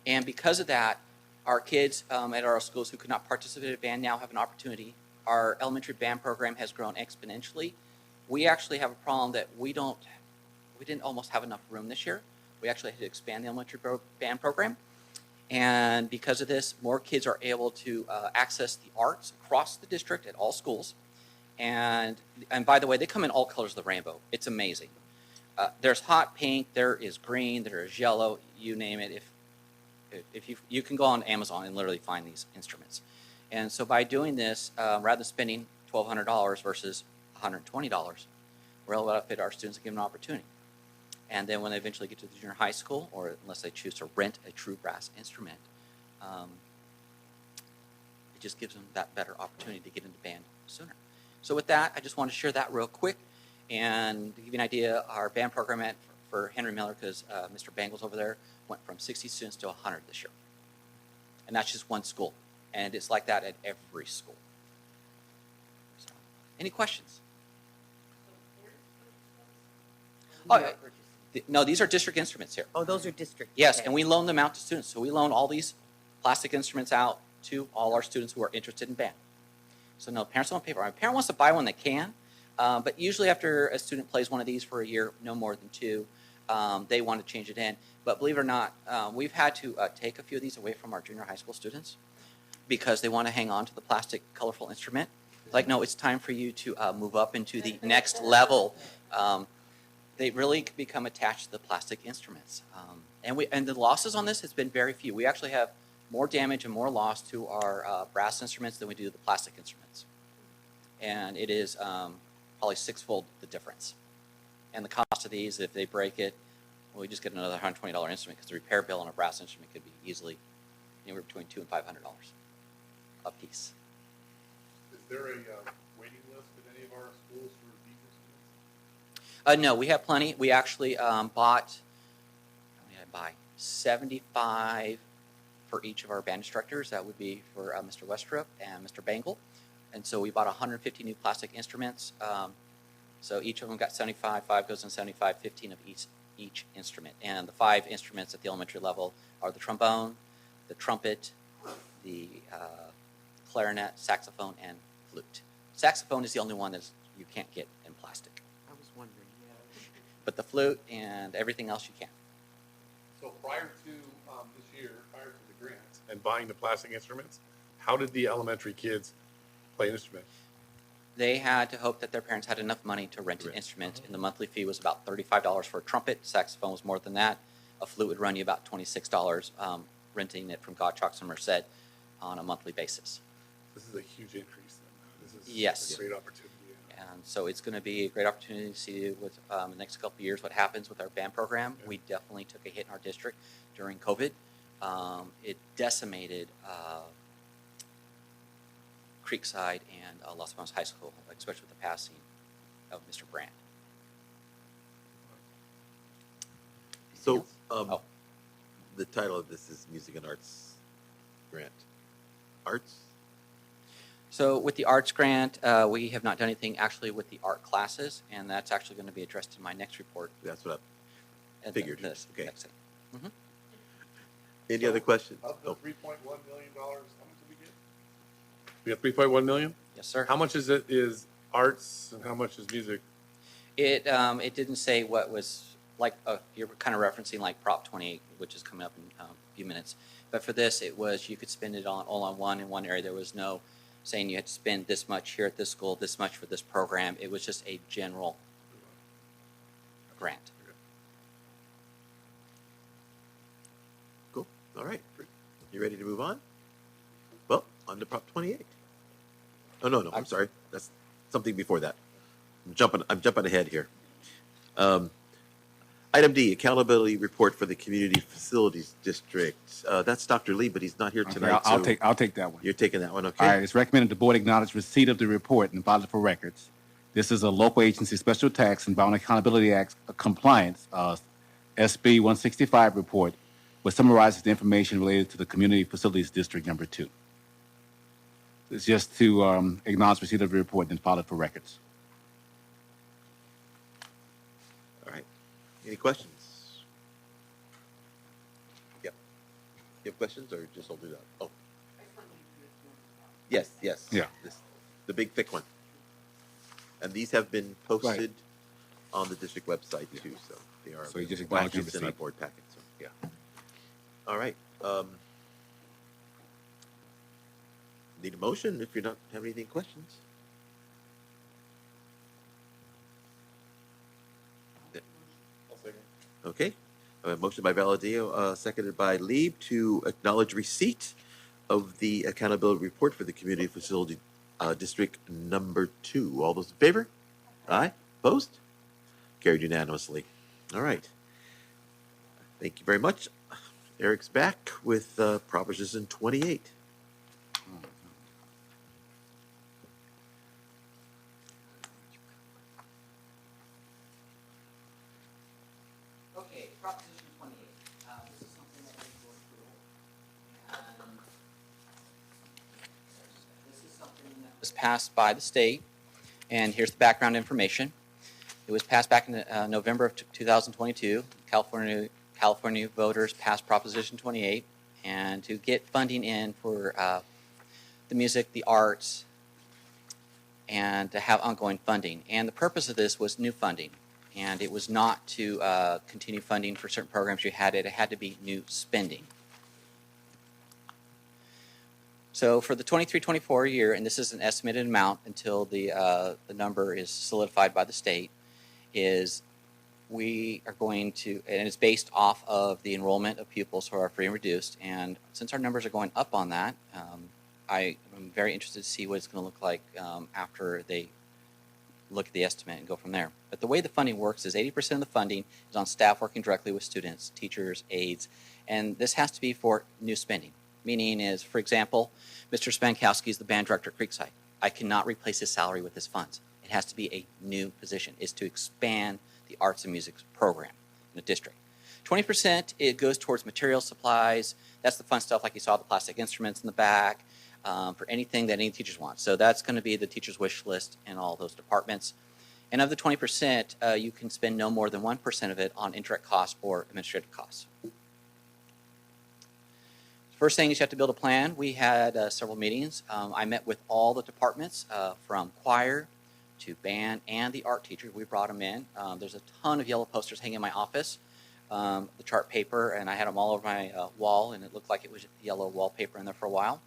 And because of that, our kids at our schools who could not participate in band now have an opportunity. Our elementary band program has grown exponentially. We actually have a problem that we didn't almost have enough room this year. We actually had to expand the elementary band program. And because of this, more kids are able to access the arts across the district at all schools. And by the way, they come in all colors of the rainbow. It's amazing. There's hot pink, there is green, there is yellow, you name it. If you can go on Amazon and literally find these instruments. And so by doing this, rather than spending $1,200 versus $120, we're able to fit our students and give them an opportunity. And then when they eventually get to the junior high school, or unless they choose to rent a true brass instrument, it just gives them that better opportunity to get into band sooner. So with that, I just want to share that real quick. And to give you an idea, our band program for Henry Miller, because Mr. Bangles over there, went from 60 students to 100 this year. And that's just one school. And it's like that at every school. So, any questions? Oh, no, these are district instruments here. Oh, those are district. Yes, okay. and we loan them out to students. So we loan all these plastic instruments out to all our students who are interested in band. So no, parents don't pay for it. If a parent wants to buy one, they can. But usually after a student plays one of these for a year, no more than 2, they want to change it in. But believe it or not, we've had to take a few of these away from our junior high school students because they want to hang on to the plastic, colorful instrument. Like, no, it's time for you to move up into the next level. They really become attached to the plastic instruments. And the losses on this has been very few. We actually have more damage and more loss to our brass instruments than we do the plastic instruments. And it is probably sixfold the difference. And the cost of these, if they break it, well, we just get another $120 instrument, because the repair bill on a brass instrument could be easily anywhere between $200 and $500 a piece. Is there a waiting list at any of our schools for these instruments? No, we have plenty. We actually bought, how many did I buy? 75 for each of our band instructors. That would be for Mr. Westrup and Mr. Bangle. And so we bought 150 new plastic instruments. So each of them got 75, 5 goes in 75, 15 of each instrument. And the 5 instruments at the elementary level are the trombone, the trumpet, the clarinet, saxophone, and flute. Saxophone is the only one that you can't get in plastic. I was wondering. But the flute and everything else you can. So prior to this year, prior to the grant and buying the plastic instruments, how did the elementary kids play an instrument? They had to hope that their parents had enough money to rent an instrument, and the monthly fee was about $35 for a trumpet. Saxophone was more than that. A flute would run you about $26, renting it from Gottschalk's and Merced on a monthly basis. This is a huge increase. Then. This is Yes. a great opportunity. And so it's going to be a great opportunity to see with the next couple of years what happens with our band program. Yeah. We definitely took a hit in our district during COVID. It decimated Creekside and Los Alamos High School, especially with the passing of Mr. Brandt. So, Oh. the title of this is Music and Arts Grant. Arts? So with the arts grant, we have not done anything actually with the art classes, and that's actually going to be addressed in my next report. That's what I at figured. this Okay. next thing. Mhm. Any other questions? Of the Oh, $3.1 million, how much did we get? We got 3.1 million? Yes, sir. How much is arts and how much is music? It didn't say what was like. You're kind of referencing like Prop 28, which is coming up in a few minutes. But for this, it was you could spend it all on one in one area. There was no saying you had to spend this much here at this school, this much for this program. It was just a general grant. cool. All right. You ready to move on? Well, on to Prop 28. Oh, no, I'm sorry. That's something before that. I'm jumping ahead here. Item D, accountability report for the Community Facilities District. That's Dr. Lee, but he's not here Okay, tonight. I'll take that one. You're taking that one, okay? All right, it's recommended the board acknowledge receipt of the report and file it for records. This is a local agency special tax and Bound Accountability Act compliance, SB 165 report, which summarizes the information related to the Community Facilities District number 2. It's just to acknowledge receipt of the report and file it for records. All right. Any questions? Yep. You have questions or just hold it up? Oh. Yes. Yeah. The big thick one. And these have been posted on the district website too, so they are. So you just acknowledge the it's in our receipt. board packet, so, yeah. All right. Need a motion if you're not having any questions. Okay. A motion by Valadillo, seconded by Lieb to acknowledge receipt of the accountability report for the Community Facility District number 2. All those in favor? Aye. Opposed? Carried unanimously. All right. Thank you very much. Eric's back with Proposition 28. Okay, Proposition 28. This is something that we go through. And this is something that was passed by the state. And here's the background information. It was passed back in November of 2022. California voters passed Proposition 28, and to get funding in for the music, the arts, and to have ongoing funding. And the purpose of this was new funding. And it was not to continue funding for certain programs you had. It had to be new spending. So for the 23-24 year, and this is an estimated amount until the number is solidified by the state, is we are going to, and it's based off of the enrollment of pupils who are free and reduced. And since our numbers are going up on that, I am very interested to see what it's going to look like after they look at the estimate and go from there. But the way the funding works is 80% of the funding is on staff working directly with students, teachers, aides, and this has to be for new spending. Meaning is, for example, Mr. Spankowski is the band director at Creekside. I cannot replace his salary with his funds. It has to be a new position. It's to expand the arts and music program in the district. 20% it goes towards material supplies. That's the fun stuff like you saw, the plastic instruments in the back, for anything that any teachers want. So that's going to be the teacher's wish list in all those departments. And of the 20%, you can spend no more than 1% of it on indirect costs or administrative costs. First thing is you have to build a plan. We had several meetings. I met with all the departments from choir to band and the art teachers. We brought them in. There's a ton of yellow posters hanging in my office, the chart paper, and I had them all over my wall, and it looked like it was yellow wallpaper in there for a while.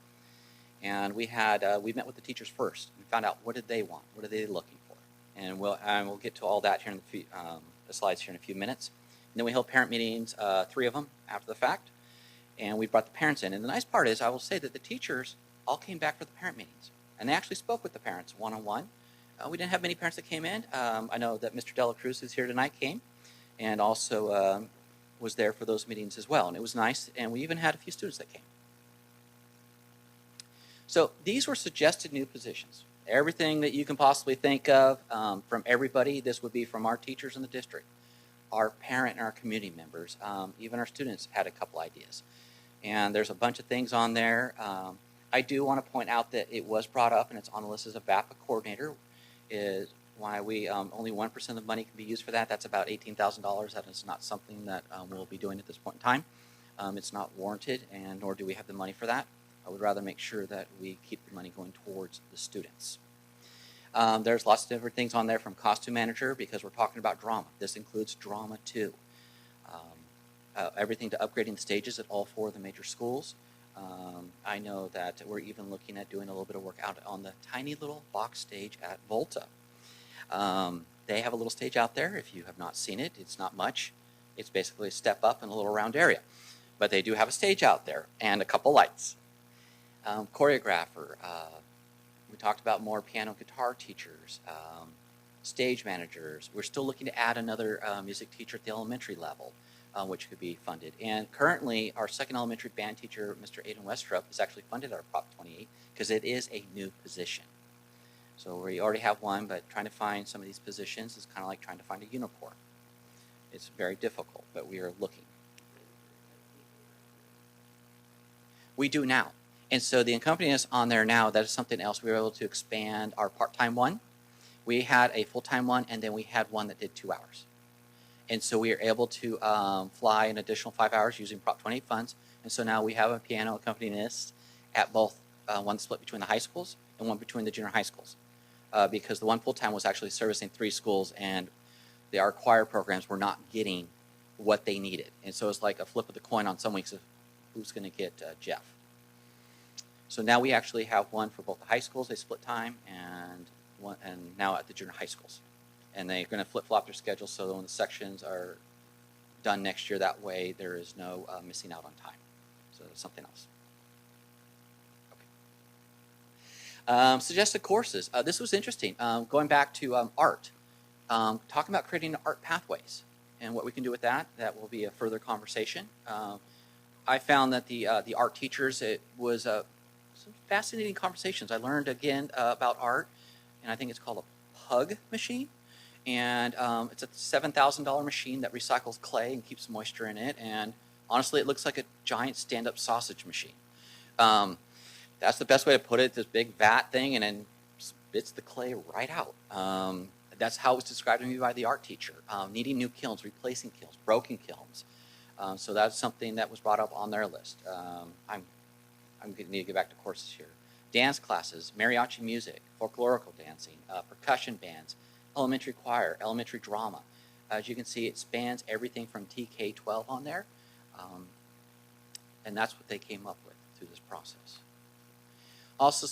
And we met with the teachers first and found out what did they want, what are they looking for, and we'll get to all that here in the slides here in a few minutes. And then we held parent meetings, 3 of them after the fact, and we brought the parents in. And the nice part is, I will say that the teachers all came back for the parent meetings, and they actually spoke with the parents one-on-one. We didn't have many parents that came in. I know that Mr. Dela Cruz, who's here tonight, came and also was there for those meetings as well. And it was nice, and we even had a few students that came. So these were suggested new positions. Everything that you can possibly think of from everybody, this would be from our teachers in the district, our parent and our community members, even our students had a couple ideas. And there's a bunch of things on there. I do want to point out that it was brought up, and it's on the list as a VAPA coordinator, is why we only 1% of the money can be used for that. That's about $18,000. That is not something that we'll be doing at this point in time. It's not warranted, and nor do we have the money for that. I would rather make sure that we keep the money going towards the students. There's lots of different things on there from costume manager, because we're talking about drama. This includes drama too. Everything to upgrading the stages at all 4 of the major schools. I know that we're even looking at doing a little bit of work out on the tiny little box stage at Volta. They have a little stage out there. If you have not seen it, it's not much. It's basically a step up in a little round area. But they do have a stage out there and a couple lights. Choreographer. We talked about more piano guitar teachers, stage managers. We're still looking to add another music teacher at the elementary level, which could be funded. And currently, our second elementary band teacher, Mr. Aiden Westrup, is actually funded out of Prop 28 because it is a new position. So we already have one, but trying to find some of these positions is kind of like trying to find a unicorn. It's very difficult, but we are looking. We do now. And so the accompanying us on there now, that is something else. We were able to expand our part-time one. We had a full-time one, and then we had one that did 2 hours. And so we are able to fly an additional 5 hours using Prop 28 funds. And so now we have a piano accompanist at both, one split between the high schools and one between the junior high schools. Because the one full-time was actually servicing 3 schools, and our choir programs were not getting what they needed. And so it's like a flip of the coin on some weeks of who's going to get Jeff. So now we actually have one for both the high schools. They split time, and now at the junior high schools. And they're going to flip-flop their schedules so that when the sections are done next year, that way there is no missing out on time. So that's something else. Okay. Suggested courses. This was interesting. Going back to art, talking about creating art pathways and what we can do with that. That will be a further conversation. I found that the art teachers, it was some fascinating conversations. I learned again about art, and I think it's called a pug machine. And it's a $7,000 machine that recycles clay and keeps moisture in it. And honestly, it looks like a giant stand-up sausage machine. That's the best way to put it, this big vat thing, and then spits the clay right out. That's how it was described to me by the art teacher. Needing new kilns, replacing kilns, broken kilns. So that's something that was brought up on their list. I'm going to need to get back to courses here. Dance classes, mariachi music, folklorical dancing, percussion bands, elementary choir, elementary drama. As you can see, it spans everything from TK-12 on there. And that's what they came up with through this process. Also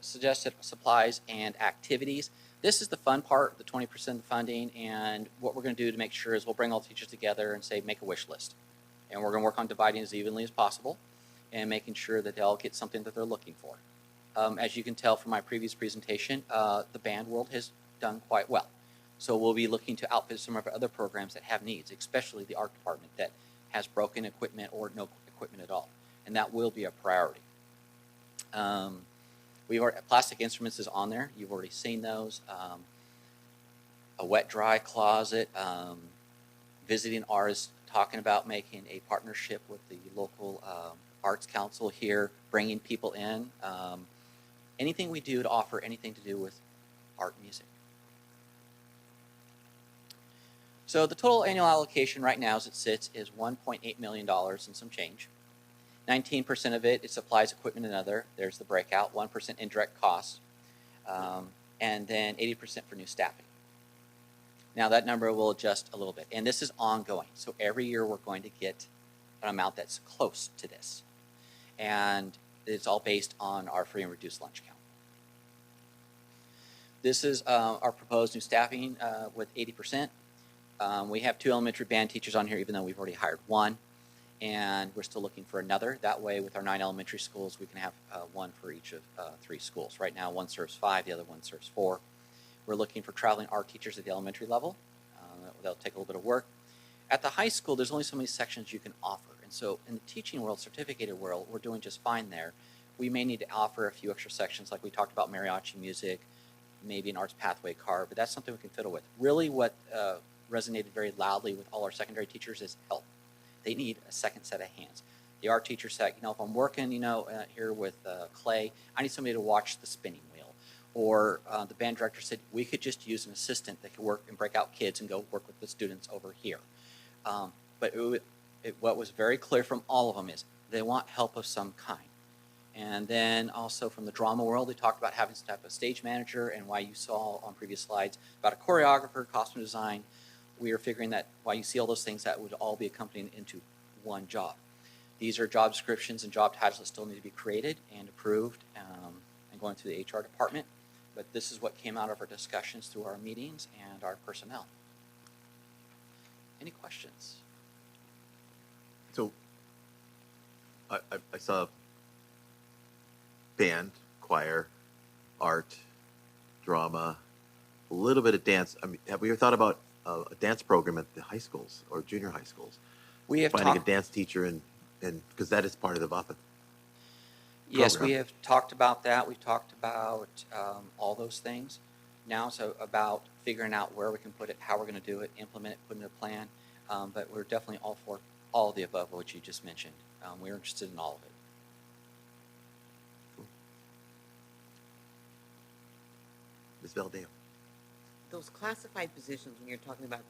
suggested supplies and activities. This is the fun part, the 20% funding, and what we're going to do to make sure is we'll bring all the teachers together and say, make a wish list. And we're going to work on dividing as evenly as possible and making sure that they all get something that they're looking for. As you can tell from my previous presentation, the band world has done quite well. So we'll be looking to outfit some of our other programs that have needs, especially the art department that has broken equipment or no equipment at all. And that will be a priority. Plastic instruments is on there. You've already seen those. A wet-dry closet. Visiting artists, talking about making a partnership with the local arts council here, bringing people in. Anything we do to offer anything to do with art and music. So the total annual allocation right now as it sits is $1.8 million and some change. 19% of it is supplies, equipment, and other. There's the breakout, 1% indirect costs, and then 80% for new staffing. Now that number will adjust a little bit, and this is ongoing. So every year we're going to get an amount that's close to this. And it's all based on our free and reduced lunch count. This is our proposed new staffing with 80%. We have 2 elementary band teachers on here, even though we've already hired 1. And we're still looking for another. That way, with our 9 elementary schools, we can have 1 for each of 3 schools. Right now, 1 serves 5, the other 1 serves 4. We're looking for traveling art teachers at the elementary level. That'll take a little bit of work. At the high school, there's only so many sections you can offer. And so in the teaching world, certificated world, we're doing just fine there. We may need to offer a few extra sections, like we talked about mariachi music, maybe an arts pathway card, but that's something we can fiddle with. Really what resonated very loudly with all our secondary teachers is help. They need a second set of hands. The art teacher said, if I'm working, here with clay, I need somebody to watch the spinning wheel. Or the band director said, we could just use an assistant that could work and break out kids and go work with the students over here. But what was very clear from all of them is they want help of some kind. And then also from the drama world, they talked about having some type of stage manager, and why you saw on previous slides about a choreographer, costume design. We are figuring that while you see all those things, that would all be accompanied into one job. These are job descriptions and job titles that still need to be created and approved and going through the HR department. But this is what came out of our discussions through our meetings and our personnel. Any questions? So I saw band, choir, art, drama, a little bit of dance. I mean, have we ever thought about a dance program at the high schools or junior high schools? We have finding a dance teacher and because that is part of the VAPA. Yes, we have talked about that. We've talked about all those things. Now it's about figuring out where we can put it, how we're going to do it, implement it, put in a plan. But we're definitely all for all of the above, what you just mentioned. We're interested in all of it. Cool. Ms. Valdeo. Those classified positions, when you're talking about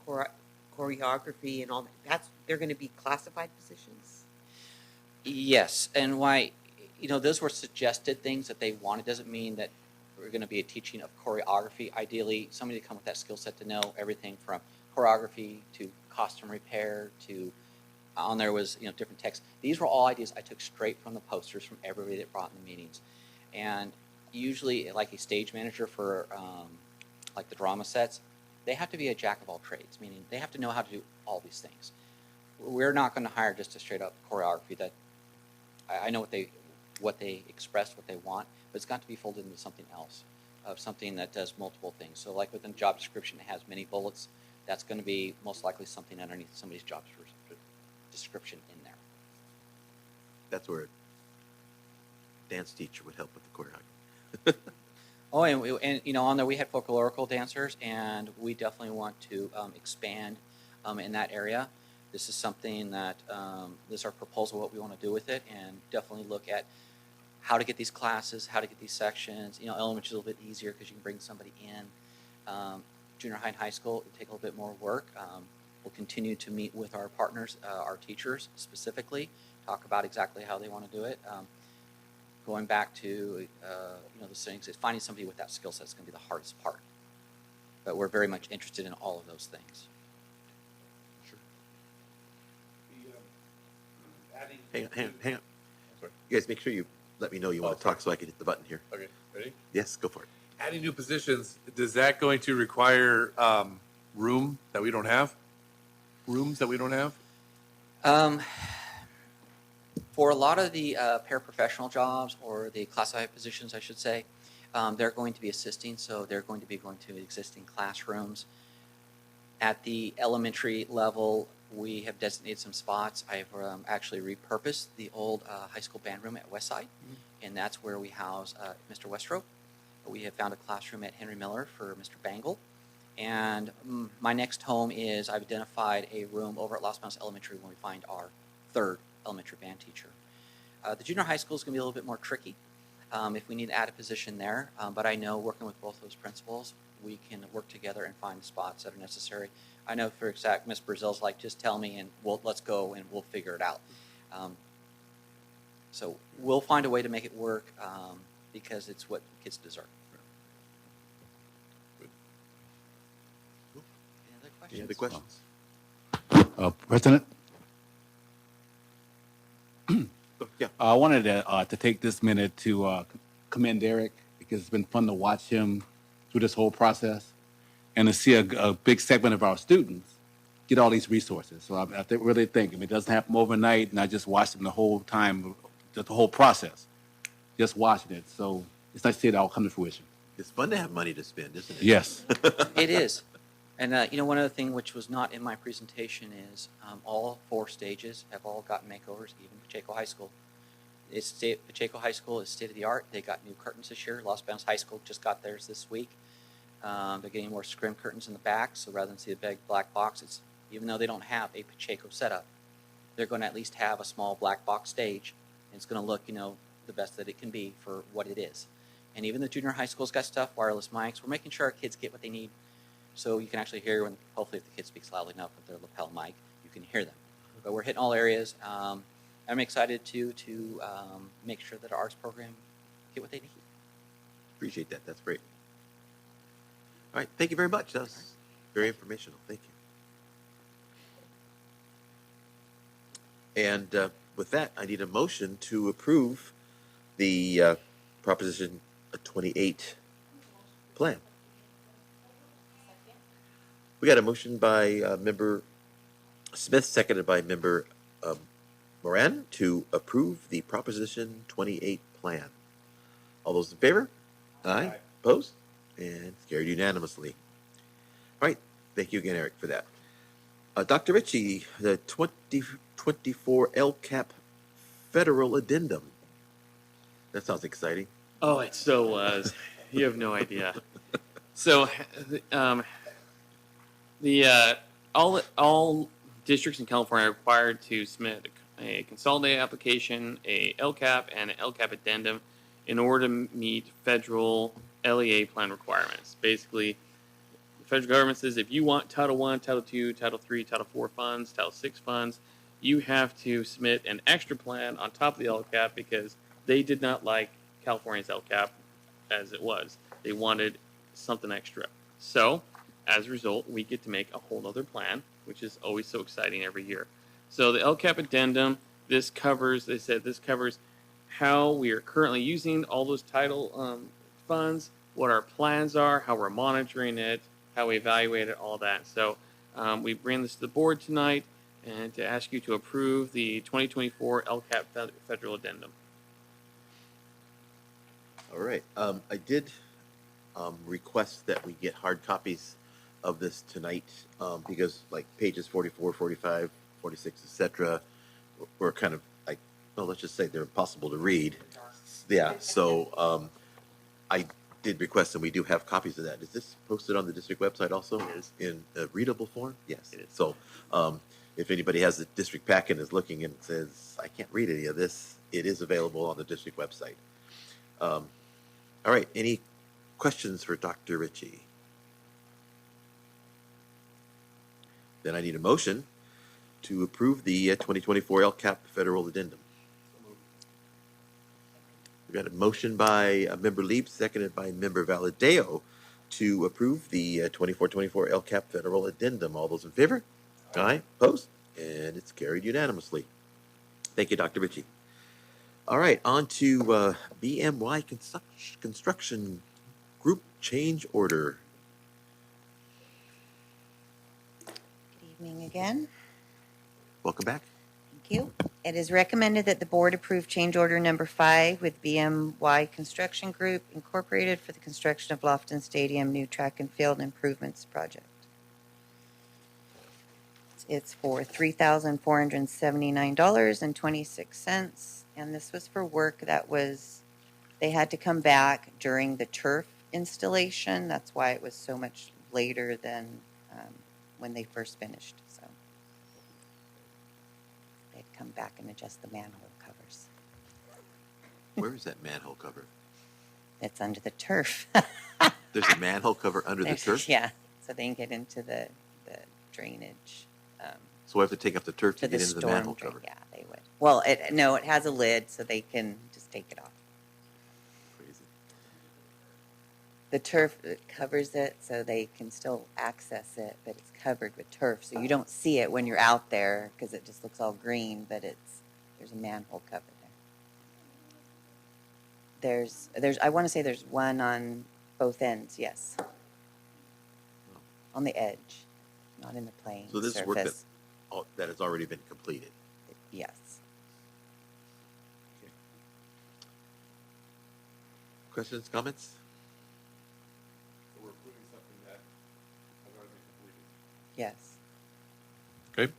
choreography and all that, they're going to be classified positions? Yes, and why, those were suggested things that they wanted. Doesn't mean that we're going to be a teaching of choreography. Ideally, somebody to come with that skill set to know everything from choreography to costume repair to, on there was, different texts. These were all ideas I took straight from the posters from everybody that brought in the meetings. And usually, like a stage manager for, like the drama sets, they have to be a jack of all trades, meaning they have to know how to do all these things. We're not going to hire just a straight up choreography. That I know what they expressed, what they want, but it's got to be folded into something else, of something that does multiple things. So like within job description, it has many bullets. That's going to be most likely something underneath somebody's job description in there. That's where a dance teacher would help with the choreography. Oh, and on there we had folklorical dancers, and we definitely want to expand in that area. This is something that this is our proposal, what we want to do with it, and definitely look at how to get these classes, how to get these sections. Elementary is a little bit easier because you can bring somebody in. Junior high and high school, it will take a little bit more work. We'll continue to meet with our partners, our teachers specifically, talk about exactly how they want to do it. Going back to those things, is finding somebody with that skill set is going to be the hardest part. But we're very much interested in all of those things. Sure. Hang on. Sorry. You guys make sure you let me know you want to talk so I can hit the button here. Okay, ready? Yes, go for it. Adding new positions, does that going to require room that we don't have? Rooms that we don't have? For a lot of the paraprofessional jobs, or the classified positions, I should say, they're going to be assisting, so they're going to be going to existing classrooms. At the elementary level, we have designated some spots. I've actually repurposed the old high school band room at Westside, and that's where we house Mr. Westrope. We have found a classroom at Henry Miller for Mr. Bangle. And my next home is I've identified a room over at Los Banos Elementary when we find our third elementary band teacher. The junior high school is going to be a little bit more tricky if we need to add a position there. But I know working with both those principals, we can work together and find the spots that are necessary. I know for exact, Ms. Brazil's like, just tell me and let's go and we'll figure it out. So we'll find a way to make it work because it's what kids deserve. Any other questions? President? Yeah. I wanted to take this minute to commend Eric because it's been fun to watch him through this whole process and to see a big segment of our students get all these resources. So I really think, it doesn't happen overnight, and I just watched them the whole time, the whole process, just watching it. So it's nice to see it all come to fruition. It's fun to have money to spend, isn't it? Yes. It is. And, one other thing which was not in my presentation is all 4 stages have all gotten makeovers, even Pacheco High School. Pacheco High School is state-of-the-art. They got new curtains this year. Los Banos High School just got theirs this week. They're getting more scrim curtains in the back, so rather than see the big black box, even though they don't have a Pacheco setup, they're going to at least have a small black box stage, and it's going to look, the best that it can be for what it is. And even the junior high school's got stuff, wireless mics. We're making sure our kids get what they need. So you can actually hear when, hopefully if the kid speaks loudly enough with their lapel mic, you can hear them. But we're hitting all areas. I'm excited to make sure that our arts program get what they need. Appreciate that. That's great. All right. Thank you very much. That was very informational. Thank you. And with that, I need a motion to approve the Proposition 28 plan. We got a motion by Member Smith, seconded by Member Moran, to approve the Proposition 28 plan. All those in favor? Aye. Opposed? And it's carried unanimously. All right. Thank you again, Eric, for that. Dr. Ritchie, the 2024 LCAP Federal Addendum. That sounds exciting. Oh, it so was. You have no idea. So, all districts in California are required to submit a consolidated application, a LCAP, and an LCAP addendum in order to meet federal LEA plan requirements. Basically, the federal government says if you want Title I, Title II, Title III, Title IV funds, Title VI funds, you have to submit an extra plan on top of the LCAP because they did not like California's LCAP as it was. They wanted something extra. So, as a result, we get to make a whole other plan, which is always so exciting every year. So the LCAP addendum, this covers how we are currently using all those title funds, what our plans are, how we're monitoring it, how we evaluate it, all that. So we bring this to the board tonight and to ask you to approve the 2024 LCAP federal addendum. All right. I did request that we get hard copies of this tonight because like pages 44, 45, 46, etc. were kind of like, well, let's just say they're impossible to read. Yeah. So I did request, and we do have copies of that. Is this posted on the district website also? It is. In a readable form? Yes. It is. So if anybody has the district packet and is looking and says, I can't read any of this, it is available on the district website. All right. Any questions for Dr. Ritchie? Then I need a motion to approve the 2024 LCAP federal addendum. We got a motion by Member Leap, seconded by Member Valadeo, to approve the 24-24 LCAP federal addendum. All those in favor? Aye. Opposed? And it's carried unanimously. Thank you, Dr. Ritchie. All right, on to BMY Construction Group change order. Good evening again. Welcome back. Thank you. It is recommended that the board approve change order number 5 with BMY Construction Group Incorporated for the construction of Lofton Stadium new track and field improvements project. It's for $3,479.26, and this was for work that was, they had to come back during the turf installation. That's why it was so much later than when they first finished. So they'd come back and adjust the manhole covers. Where is that manhole cover? It's under the turf. There's a manhole cover under the turf? Yeah, so they can get into the drainage. So I have to take up the turf to To get the into the storm manhole drain. cover? Yeah, they would. Well, no, it has a lid, so they can just take it off. Crazy. The turf covers it, so they can still access it, but it's covered with turf, so you don't see it when you're out there because it just looks all green. But there's a manhole cover there. There's I want to say there's one on both ends. Yes, on the edge, not in the plane So this surface. is work that has already been completed. Yes. Questions, comments? We're approving something that has already been completed. Yes. Okay.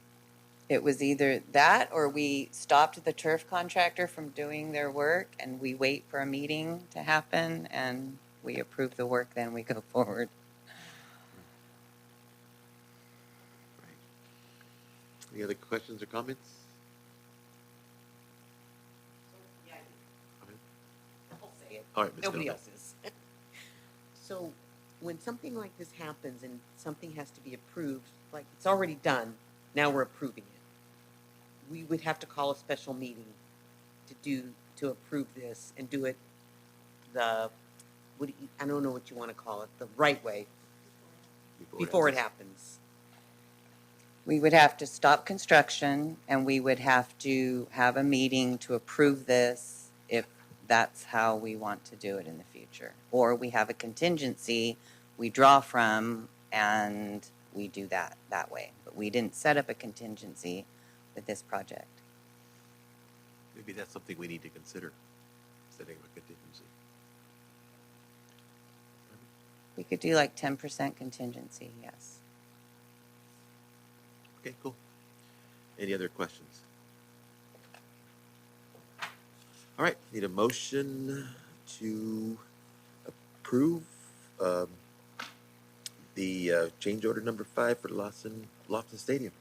It was either that or we stopped the turf contractor from doing their work and we wait for a meeting to happen and we approve the work, then we go forward. Any other questions or comments? I'll say it. All right, Ms. Nobody Gomez. else is. So when something like this happens and something has to be approved, like it's already done, now we're approving it. We would have to call a special meeting to approve this and do it I don't know what you want to call it, the right way before it happens. We would have to stop construction and we would have to have a meeting to approve this if that's how we want to do it in the future. Or we have a contingency we draw from and we do that way. But we didn't set up a contingency with this project. Maybe that's something we need to consider, setting up a contingency. We could do like 10% contingency, yes. Okay, cool. Any other questions? All right, need a motion to approve the change order number 5 for Lofton Stadium.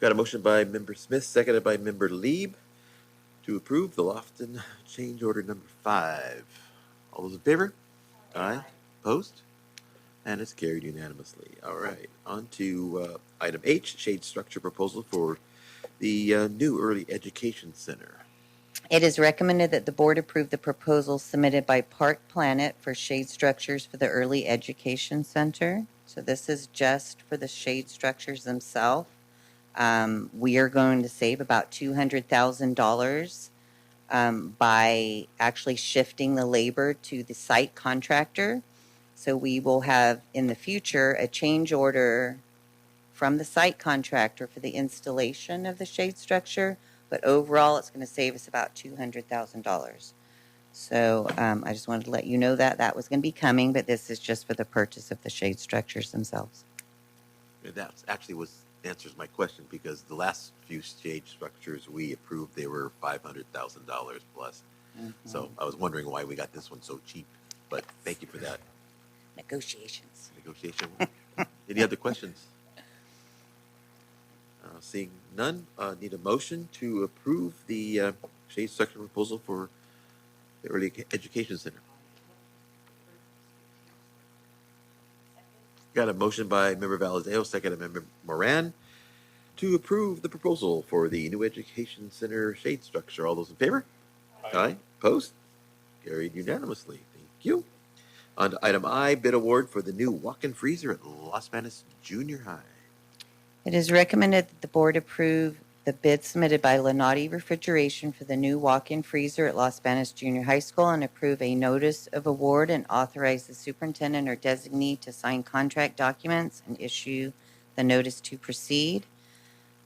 Got a motion by Member Smith, seconded by Member Lieb, to approve the Lofton change order number 5. All those in favor? Aye. Opposed? And it's carried unanimously. All right, on to item H, shade structure proposal for the new early education center. It is recommended that the board approve the proposal submitted by Park Planet for shade structures for the early education center. So this is just for the shade structures themselves. We are going to save about $200,000 by actually shifting the labor to the site contractor. So we will have in the future a change order from the site contractor for the installation of the shade structure, but overall it's going to save us about $200,000. So I just wanted to let you know that was going to be coming, but this is just for the purchase of the shade structures themselves. And that actually answers my question, because the last few shade structures we approved, they were $500,000 plus. Mm-hmm. So I was wondering why we got this one so cheap, but thank you for that. Negotiations. Any other questions? Seeing none, need a motion to approve the shade structure proposal for the early education center. Got a motion by Member Valadeo, second by Member Moran, to approve the proposal for the new education center shade structure. All those in favor? Aye. Opposed? Carried unanimously. Thank you. On to item I, bid award for the new walk-in freezer at Las Vegas Junior High. It is recommended that the board approve the bid submitted by Lenati Refrigeration for the new walk-in freezer at Los Banos Junior High School and approve a notice of award and authorize the superintendent or designee to sign contract documents and issue the notice to proceed.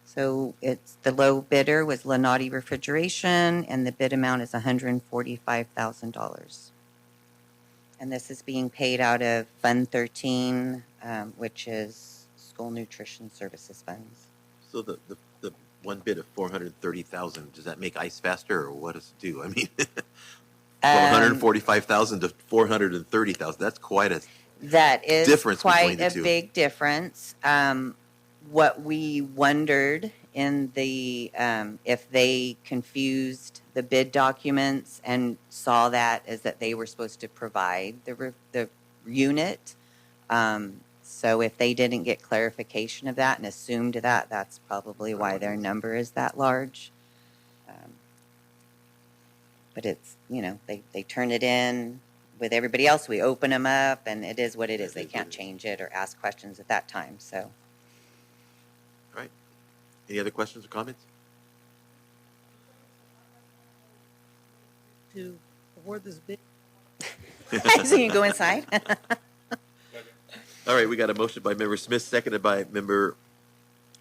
So it's the low bidder was Lenati Refrigeration, and the bid amount is $145,000. And this is being paid out of Fund 13, which is School Nutrition Services Funds. So the one bid of 430,000, does that make ice faster, or what does it do? I mean, from 145,000 to 430,000, that's quite a that is difference between quite the a two. big difference. What we wondered in the if they confused the bid documents and saw that as that they were supposed to provide the unit. So if they didn't get clarification of that and assumed that, that's probably why their number is that large. But it's, you know, they turn it in with everybody else. We open them up, and it is what it is. They can't change it or ask questions at that time. So, All right. Any other questions or comments? To award this bid. so you can go inside. All right, we got a motion by Member Smith, seconded by Member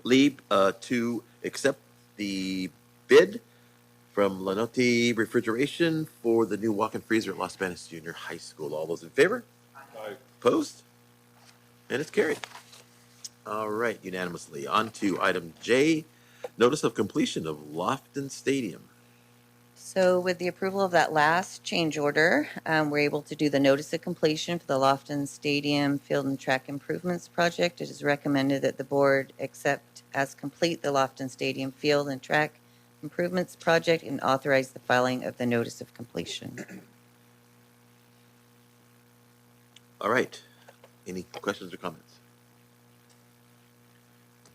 Lieb, to accept the bid from Lenati Refrigeration for the new walk-in freezer at Los Banos Junior High School. All those in favor? Aye. Opposed? And it's carried. All right, unanimously. On to item J, notice of completion of Lofton Stadium. So with the approval of that last change order, we're able to do the notice of completion for the Lofton Stadium Field and Track Improvements Project. It is recommended that the board accept as complete the Lofton Stadium Field and Track Improvements Project and authorize the filing of the notice of completion. All right. Any questions or comments?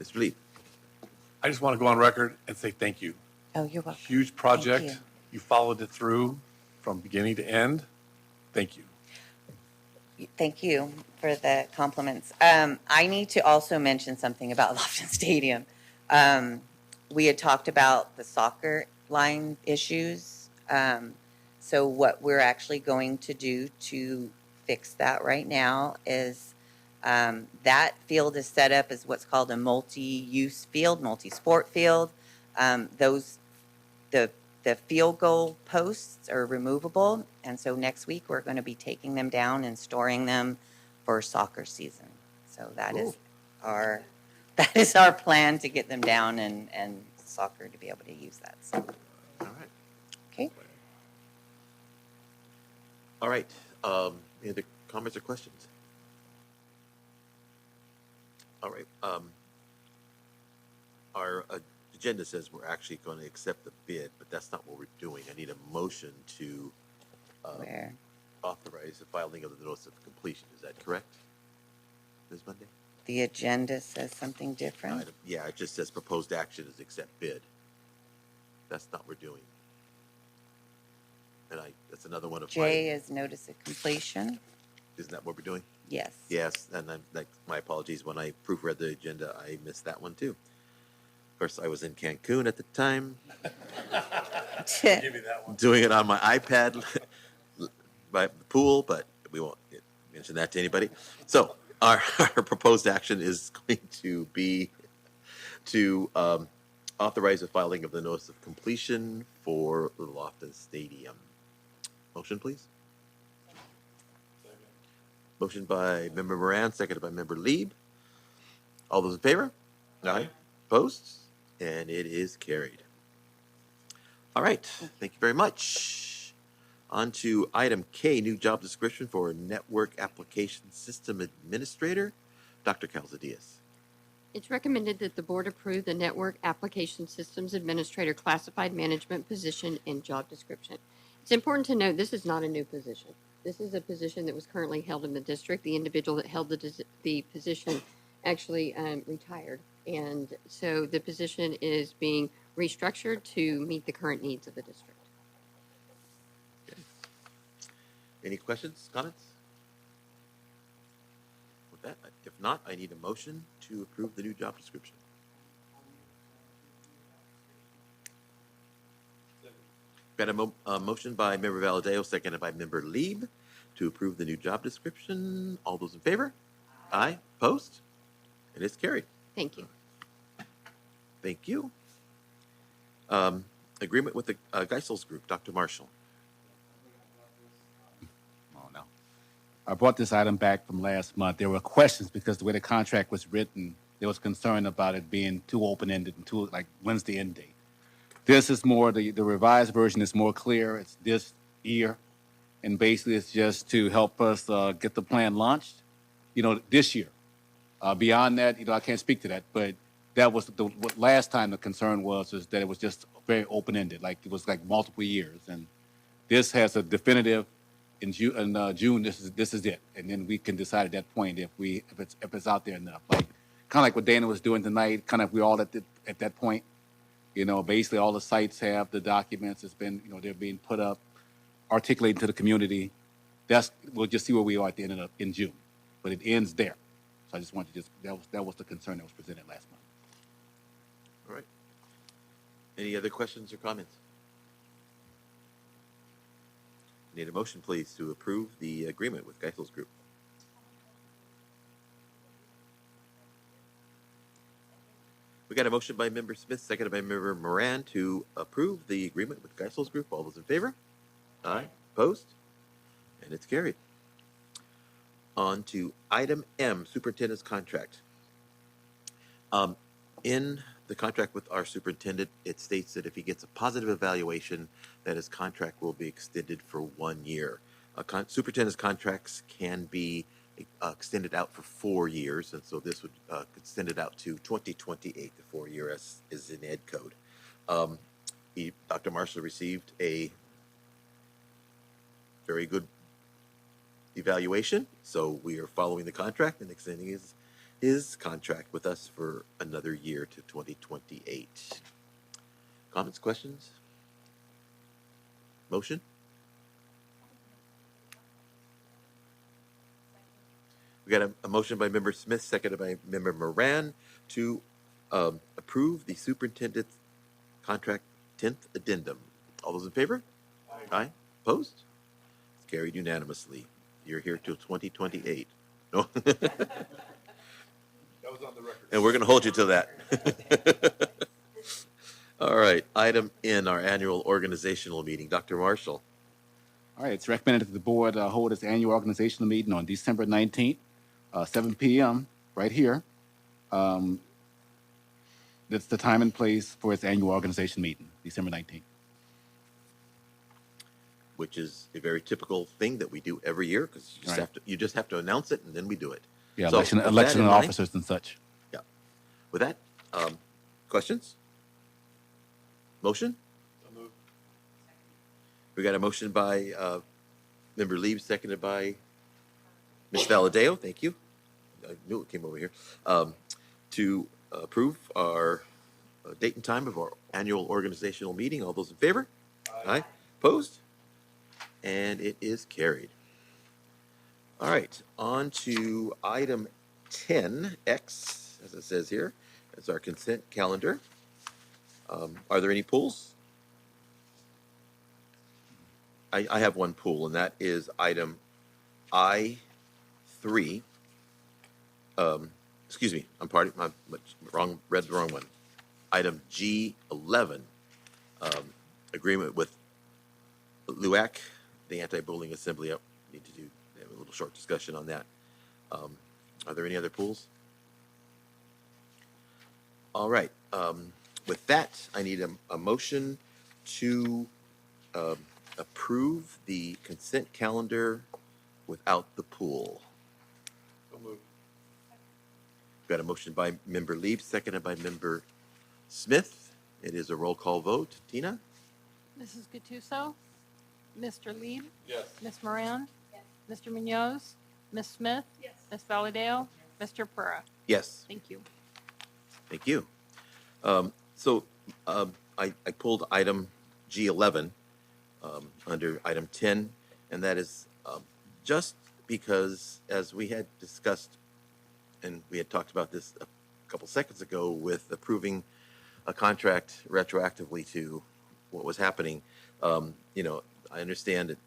Mr. Lee. I just want to go on record and say thank you. Oh, you're welcome. Huge project. Thank You followed it through from beginning to end. Thank you. Thank you for the compliments. I need to also mention something about Lofton Stadium. We had talked about the soccer line issues. So what we're actually going to do to fix that right now is that field is set up as what's called a multi-use field, multi-sport field. The field goal posts are removable, and so next week we're going to be taking them down and storing them for soccer season. So that is our plan to get them down and soccer to be able to use that. So. All right. Okay. All right. Any other comments or questions? All right. Our agenda says we're actually going to accept the bid, but that's not what we're doing. I need a motion to authorize the filing of the notice of completion. Is that correct, Ms. Monday? The agenda says something different. Yeah, it just says proposed action is accept bid. That's not what we're doing. And that's another one of J is notice of completion. Isn't that what we're doing? Yes. Yes, and my apologies. When I proofread the agenda, I missed that one too. Of course, I was in Cancun at the time. Give you that one. Doing it on my iPad by the pool, but we won't mention that to anybody. So our proposed action is going to be to authorize the filing of the notice of completion for the Lofton Stadium. Motion, please. Motion by Member Moran, seconded by Member Lieb. All those in favor? Aye. Opposed? And it is carried. All right. Thank you very much. On to item K, new job description for Network Application System Administrator, Dr. Calzadias. It's recommended that the board approve the Network Application Systems Administrator classified management position and job description. It's important to note this is not a new position. This is a position that was currently held in the district. The individual that held the position actually retired. And so the position is being restructured to meet the current needs of the district. Okay. Any questions, comments? With that, if not, I need a motion to approve the new job description. Got a motion by Member Valadeo, seconded by Member Lieb, to approve the new job description. All those in favor? Aye. Opposed? And it's carried. Thank you. Thank you. Agreement with the Geisels Group, Dr. Marshall. Oh, no. I brought this item back from last month. There were questions because the way the contract was written, there was concern about it being too open-ended and too, like, when's the end date? This is more, the revised version is more clear. It's this year. And basically, it's just to help us get the plan launched, this year. Beyond that, I can't speak to that, but that was what last time the concern was that it was just very open-ended, like it was like multiple years. And this has a definitive in June. This is it, and then we can decide at that point if it's out there enough. Like kind of like what Dana was doing tonight. Kind of we all at that point. Basically all the sites have the documents. It's been they're being put up, articulated to the community. We'll just see where we are at the end in June, but it ends there. So I just wanted to that was the concern that was presented last month. All right. Any other questions or comments? Need a motion, please, to approve the agreement with Geisels Group. We got a motion by Member Smith, seconded by Member Moran, to approve the agreement with Geisels Group. All those in favor? Aye. Opposed? And it's carried. On to item M, Superintendent's contract. In the contract with our superintendent, it states that if he gets a positive evaluation, that his contract will be extended for 1 year. Superintendent's contracts can be extended out for 4 years, and so this would extend it out to 2028. The 4-year is in Ed code. Dr. Marshall received a very good evaluation, so we are following the contract and extending his contract with us for another year to 2028. Comments, questions? Motion? We got a motion by Member Smith, seconded by Member Moran, to approve the superintendent's contract 10th addendum. All those in favor? Aye. Opposed? It's carried unanimously. You're here till 2028. No? That was on the record. And we're going to hold you to that. All right. Item N, our annual organizational meeting. Dr. Marshall. All right. It's recommended that the board hold its annual organizational meeting on December 19th, 7 p.m. right here. That's the time and place for its annual organization meeting, December 19th. Which is a very typical thing that we do every year, because you just have to announce it and then we do it. Yeah, So, election with that in of mind- officers and such. Yeah. With that, questions? Motion? We got a motion by Member Lieb, seconded by Ms. Valadeo. Thank you. I knew it came over here. To approve our date and time of our annual organizational meeting. All those in favor? Aye. Opposed? And it is carried. All right, on to item 10X, as it says here. It's our consent calendar. Are there any pulls? I have one pull, and that is item I3. Excuse me, read the wrong one. Item G11, agreement with LUAC, the Anti-Bullying Assembly. I need to have a little short discussion on that. Are there any other pools? All right. With that, I need a motion to approve the consent calendar without the pool. So moved. Got a motion by Member Lieb, seconded by Member Smith. It is a roll call vote. Tina? Mrs. Gattuso? Mr. Lieb? Yes. Ms. Moran? Mr. Munoz? Ms. Smith? Ms. Valadeo? Mr. Pura? Yes. Thank you. Thank you. I pulled item G11 under item 10, and that is just because, as we had discussed, and we had talked about this a couple seconds ago with approving a contract retroactively to what was happening, I understand that,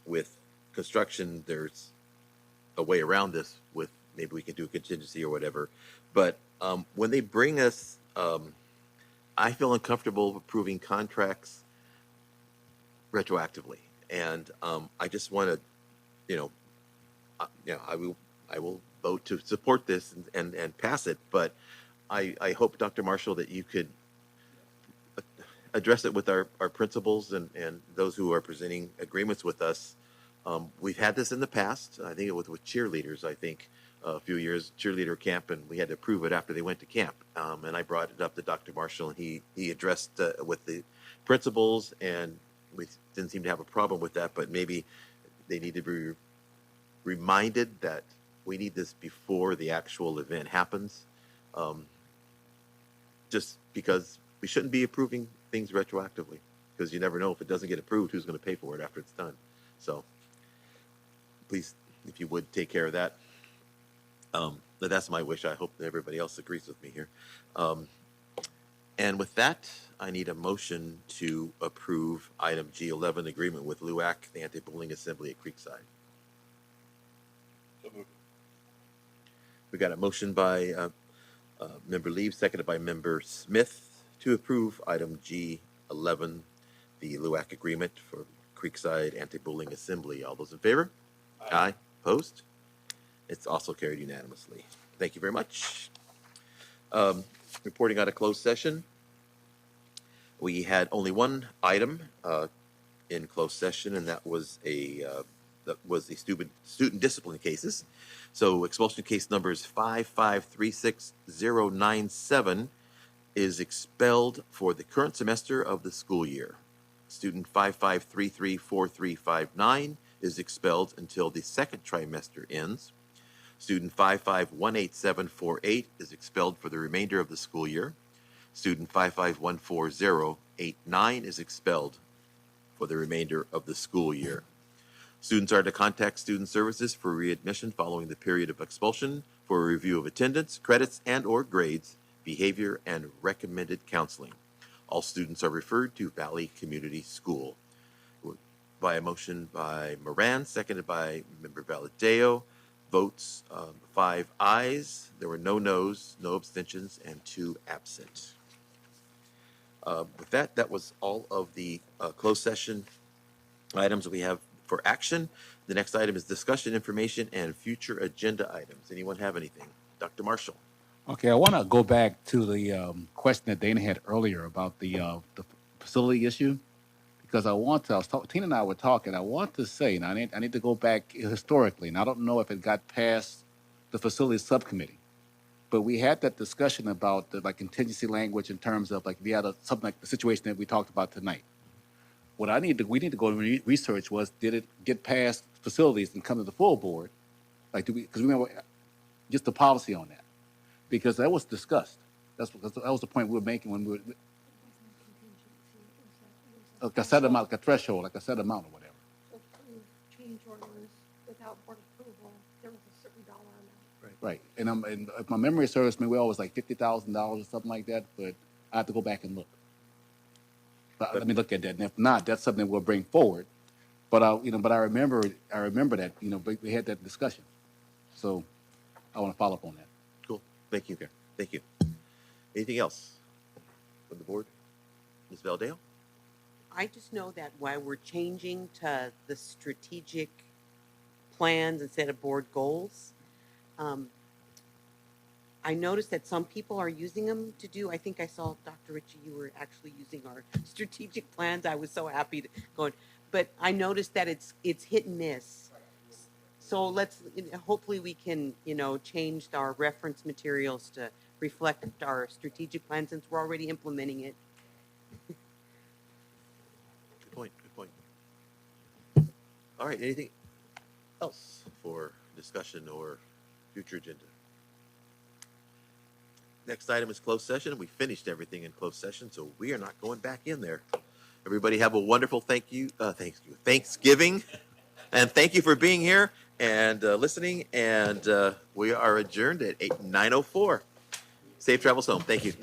with construction, there's a way around this with maybe we can do a contingency or whatever. But when they bring us, I feel uncomfortable approving contracts retroactively. And I just want to, I will vote to support this and pass it. But I hope, Dr. Marshall, that you could address it with our principals and those who are presenting agreements with us. We've had this in the past. I think it was with cheerleaders, I think, a few years, cheerleader camp, and we had to approve it after they went to camp. And I brought it up to Dr. Marshall, and he addressed with the principals, and we didn't seem to have a problem with that, but maybe they need to be reminded that we need this before the actual event happens. Just because we shouldn't be approving things retroactively, because you never know if it doesn't get approved, who's going to pay for it after it's done. So please, if you would, take care of that. But that's my wish. I hope that everybody else agrees with me here. And with that, I need a motion to approve item G11, agreement with LUAC, the anti-bullying assembly at Creekside. We got a motion by Member Leave, seconded by Member Smith, to approve item G11, the LUAC agreement for Creekside anti-bullying assembly. All those in favor? Aye. Opposed? It's also carried unanimously. Thank you very much. Reporting out of closed session. We had only one item in closed session, and that was the student discipline cases. So expulsion case numbers 5536097 is expelled for the current semester of the school year. Student 55334359 is expelled until the second trimester ends. Student 5518748 is expelled for the remainder of the school year. Student 5514089 is expelled for the remainder of the school year. Students are to contact Student Services for readmission following the period of expulsion for a review of attendance, credits, and/or grades, behavior, and recommended counseling. All students are referred to Valley Community School. By a motion by Moran, seconded by Member Valadeo. Votes 5 ayes. There were no noes, no abstentions, and 2 absent. With that, that was all of the closed session items we have for action. The next item is discussion, information, and future agenda items. Anyone have anything? Dr. Marshall. Okay, I want to go back to the question that Dana had earlier about the facility issue, because Tina and I were talking, I want to say, and I need to go back historically, and I don't know if it got past the facilities subcommittee, but we had that discussion about the contingency language in terms of if you had something like the situation that we talked about tonight. What we need to go and research was, did it get past facilities and come to the full board? Because we remember just the policy on that, because that was discussed. That was the point we were making when we were like a set amount, like a threshold, like a set amount or whatever. So change orders without board approval, there was a certain dollar amount. Right. And if my memory serves me well, it was like $50,000 or something like that, but I have to go back and look. But let me look at that. And if not, that's something we'll bring forward. But I remember that, we had that discussion. So I want to follow up on that. Cool. Thank you. Thank you. Anything else from the board? Ms. Valdeo? I just know that while we're changing to the strategic plans instead of board goals, I noticed that some people are using them to do. I think I saw, Dr. Ritchie, you were actually using our strategic plans. I was so happy to go. But I noticed that it's hit and miss. So hopefully we can, change our reference materials to reflect our strategic plan since we're already implementing it. Good point. All right, anything else for discussion or future agenda? Next item is closed session. We finished everything in closed session, so we are not going back in there. Everybody have a wonderful Thanksgiving, and thank you for being here and listening. And we are adjourned at 9:04. Safe travels home. Thank you.